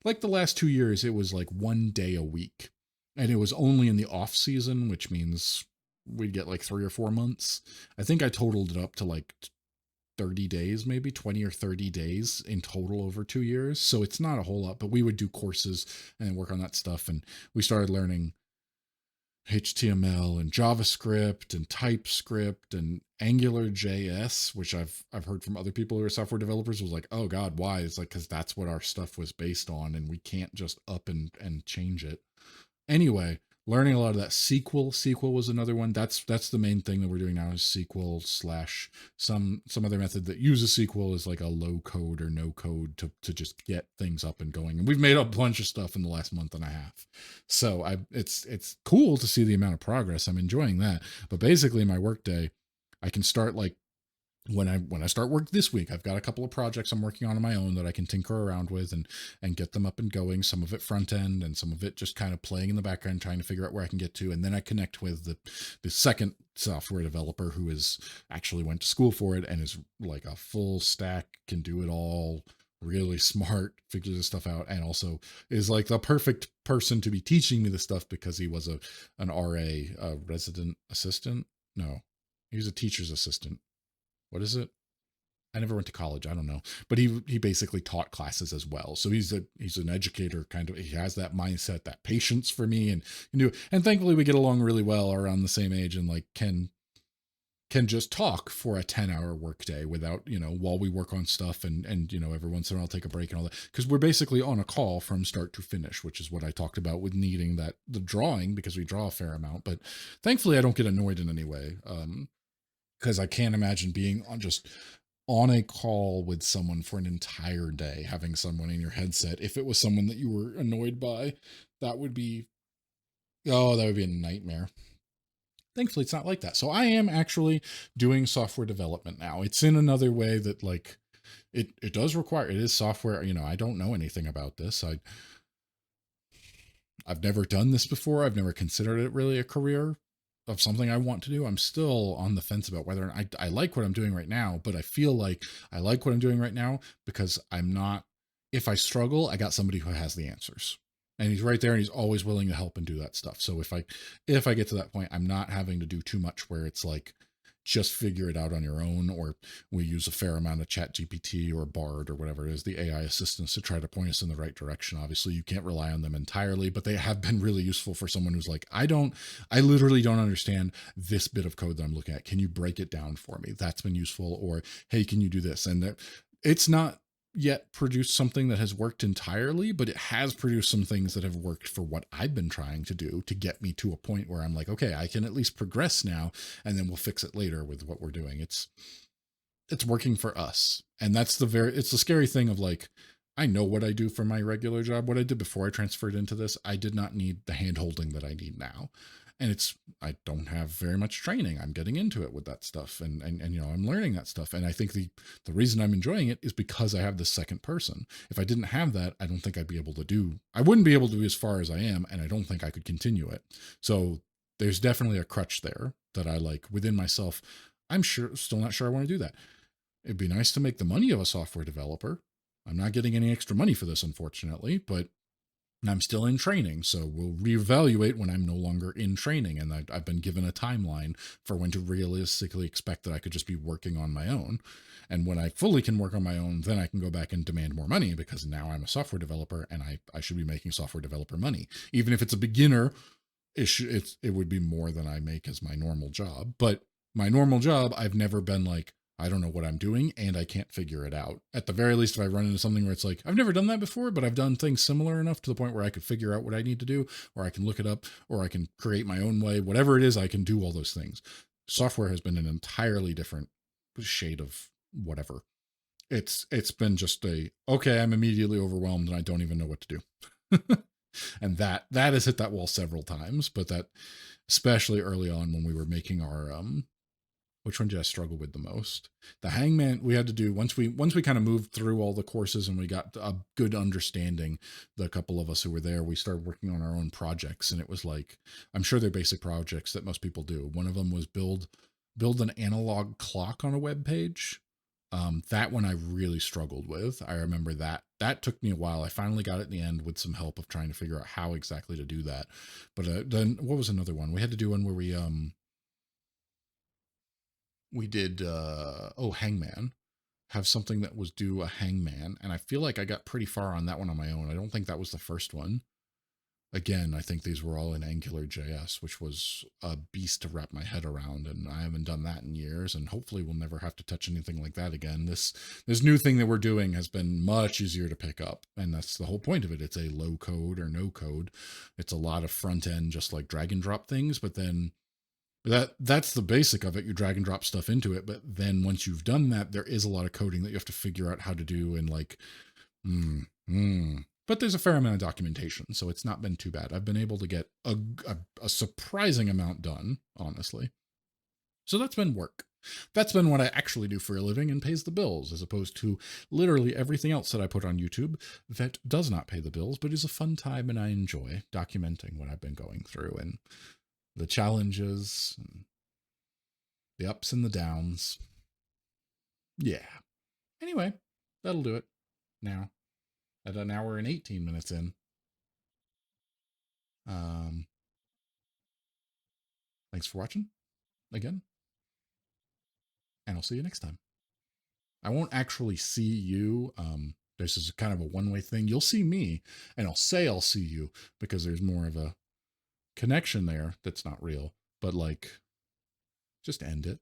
like the last 2 years, it was like 1 day a week. And it was only in the off season, which means we'd get like 3 or 4 months. I think I totaled it up to like 30 days, maybe 20 or 30 days in total over 2 years. So it's not a whole lot, but we would do courses and work on that stuff. And we started learning HTML and JavaScript and TypeScript and Angular JS, which I've heard from other people who are software developers was like, oh God, why? It's like, because that's what our stuff was based on, and we can't just up and change it. Anyway, learning a lot of that. SQL was another one. That's the main thing that we're doing now is SQL slash some other method that uses SQL is like a low code or no code to just get things up and going. And we've made a bunch of stuff in the last month and a half. So it's cool to see the amount of progress. I'm enjoying that. But basically my workday, I can start like when I start work this week, I've got a couple of projects I'm working on my own that I can tinker around with and get them up and going. Some of it front end and some of it just kind of playing in the background, trying to figure out where I can get to. And then I connect with the second software developer who is actually went to school for it and is like a full stack, can do it all, really smart, figures this stuff out, and also is like the perfect person to be teaching me this stuff because he was an RA, a resident assistant. No, he was a teacher's assistant. What is it? I never went to college. I don't know, but he basically taught classes as well. So he's an educator kind of. He has that mindset, that patience for me, and and thankfully we get along really well, around the same age, and like can just talk for a 10-hour workday without while we work on stuff, and every once in a while I'll take a break and all that, because we're basically on a call from start to finish, which is what I talked about with needing the drawing, because we draw a fair amount. But thankfully I don't get annoyed in any way. because I can't imagine being on just on a call with someone for an entire day, having someone in your headset. If it was someone that you were annoyed by, that would be, oh, that would be a nightmare. Thankfully, it's not like that. So I am actually doing software development now. It's in another way that like it does require, it is software. You know, I don't know anything about this. I've never done this before. I've never considered it really a career of something I want to do. I'm still on the fence about whether I like what I'm doing right now, but I feel like I like what I'm doing right now because I'm not, if I struggle, I got somebody who has the answers. And he's right there and he's always willing to help and do that stuff. So if I get to that point, I'm not having to do too much where it's like just figure it out on your own, or we use a fair amount of Chat GPT or Bard or whatever it is, the AI assistants, to try to point us in the right direction. Obviously you can't rely on them entirely, but they have been really useful for someone who's like, I literally don't understand this bit of code that I'm looking at, can you break it down for me? That's been useful. Or hey, can you do this? And it's not yet produced something that has worked entirely, but it has produced some things that have worked for what I've been trying to do to get me to a point where I'm like, okay, I can at least progress now, and then we'll fix it later with what we're doing. It's working for us. And that's it's the scary thing of like, I know what I do for my regular job, what I did before I transferred into this. I did not need the hand holding that I need now. And I don't have very much training. I'm getting into it with that stuff. And you know, I'm learning that stuff. And I think the reason I'm enjoying it is because I have this second person. If I didn't have that, I don't think I wouldn't be able to do as far as I am. And I don't think I could continue it. So there's definitely a crutch there that I like within myself. I'm still not sure I want to do that. It'd be nice to make the money of a software developer. I'm not getting any extra money for this, unfortunately, but I'm still in training. So we'll reevaluate when I'm no longer in training. And I've been given a timeline for when to realistically expect that I could just be working on my own. And when I fully can work on my own, then I can go back and demand more money, because now I'm a software developer and I should be making software developer money. Even if it's a beginner, it would be more than I make as my normal job. But my normal job, I've never been like, I don't know what I'm doing and I can't figure it out. At the very least, if I run into something where it's like, I've never done that before, but I've done things similar enough to the point where I could figure out what I need to do, or I can look it up, or I can create my own way, whatever it is, I can do all those things. Software has been an entirely different shade of whatever. It's been just okay, I'm immediately overwhelmed and I don't even know what to do. And that has hit that wall several times, but that, especially early on when we were making our which one did I struggle with the most? The hangman we had to do once we kind of moved through all the courses and we got a good understanding. The couple of us who were there, we started working on our own projects, and it was like, I'm sure they're basic projects that most people do. One of them was build an analog clock on a web page. That one I really struggled with. I remember that took me a while. I finally got it in the end with some help of trying to figure out how exactly to do that. But then what was another one? We had to do one where we did hangman, have something that was do a hangman, and I feel like I got pretty far on that one on my own. I don't think that was the first one. Again, I think these were all in Angular JS, which was a beast to wrap my head around, and I haven't done that in years, and hopefully we'll never have to touch anything like that again. This new thing that we're doing has been much easier to pick up, and that's the whole point of it. It's a low code or no code. It's a lot of front end, just like drag and drop things, but then that's the basic of it. You drag and drop stuff into it, but then once you've done that, there is a lot of coding that you have to figure out how to do, and like, but there's a fair amount of documentation, so it's not been too bad. I've been able to get a surprising amount done, honestly. So that's been work. That's been what I actually do for a living and pays the bills, as opposed to literally everything else that I put on YouTube that does not pay the bills, but is a fun time, and I enjoy documenting what I've been going through and the challenges, and the ups and the downs. Yeah. Anyway, that'll do it now. At an hour and 18 minutes in. Um, Thanks for watching again, and I'll see you next time. I won't actually see you. This is kind of a one-way thing. You'll see me, and I'll say I'll see you because there's more of a connection there that's not real. But like, just end it.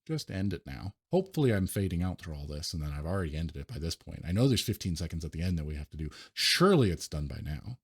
Just end it now. Hopefully I'm fading out through all this, and then I've already ended it by this point. I know there's 15 seconds at the end that we have to do. Surely it's done by now.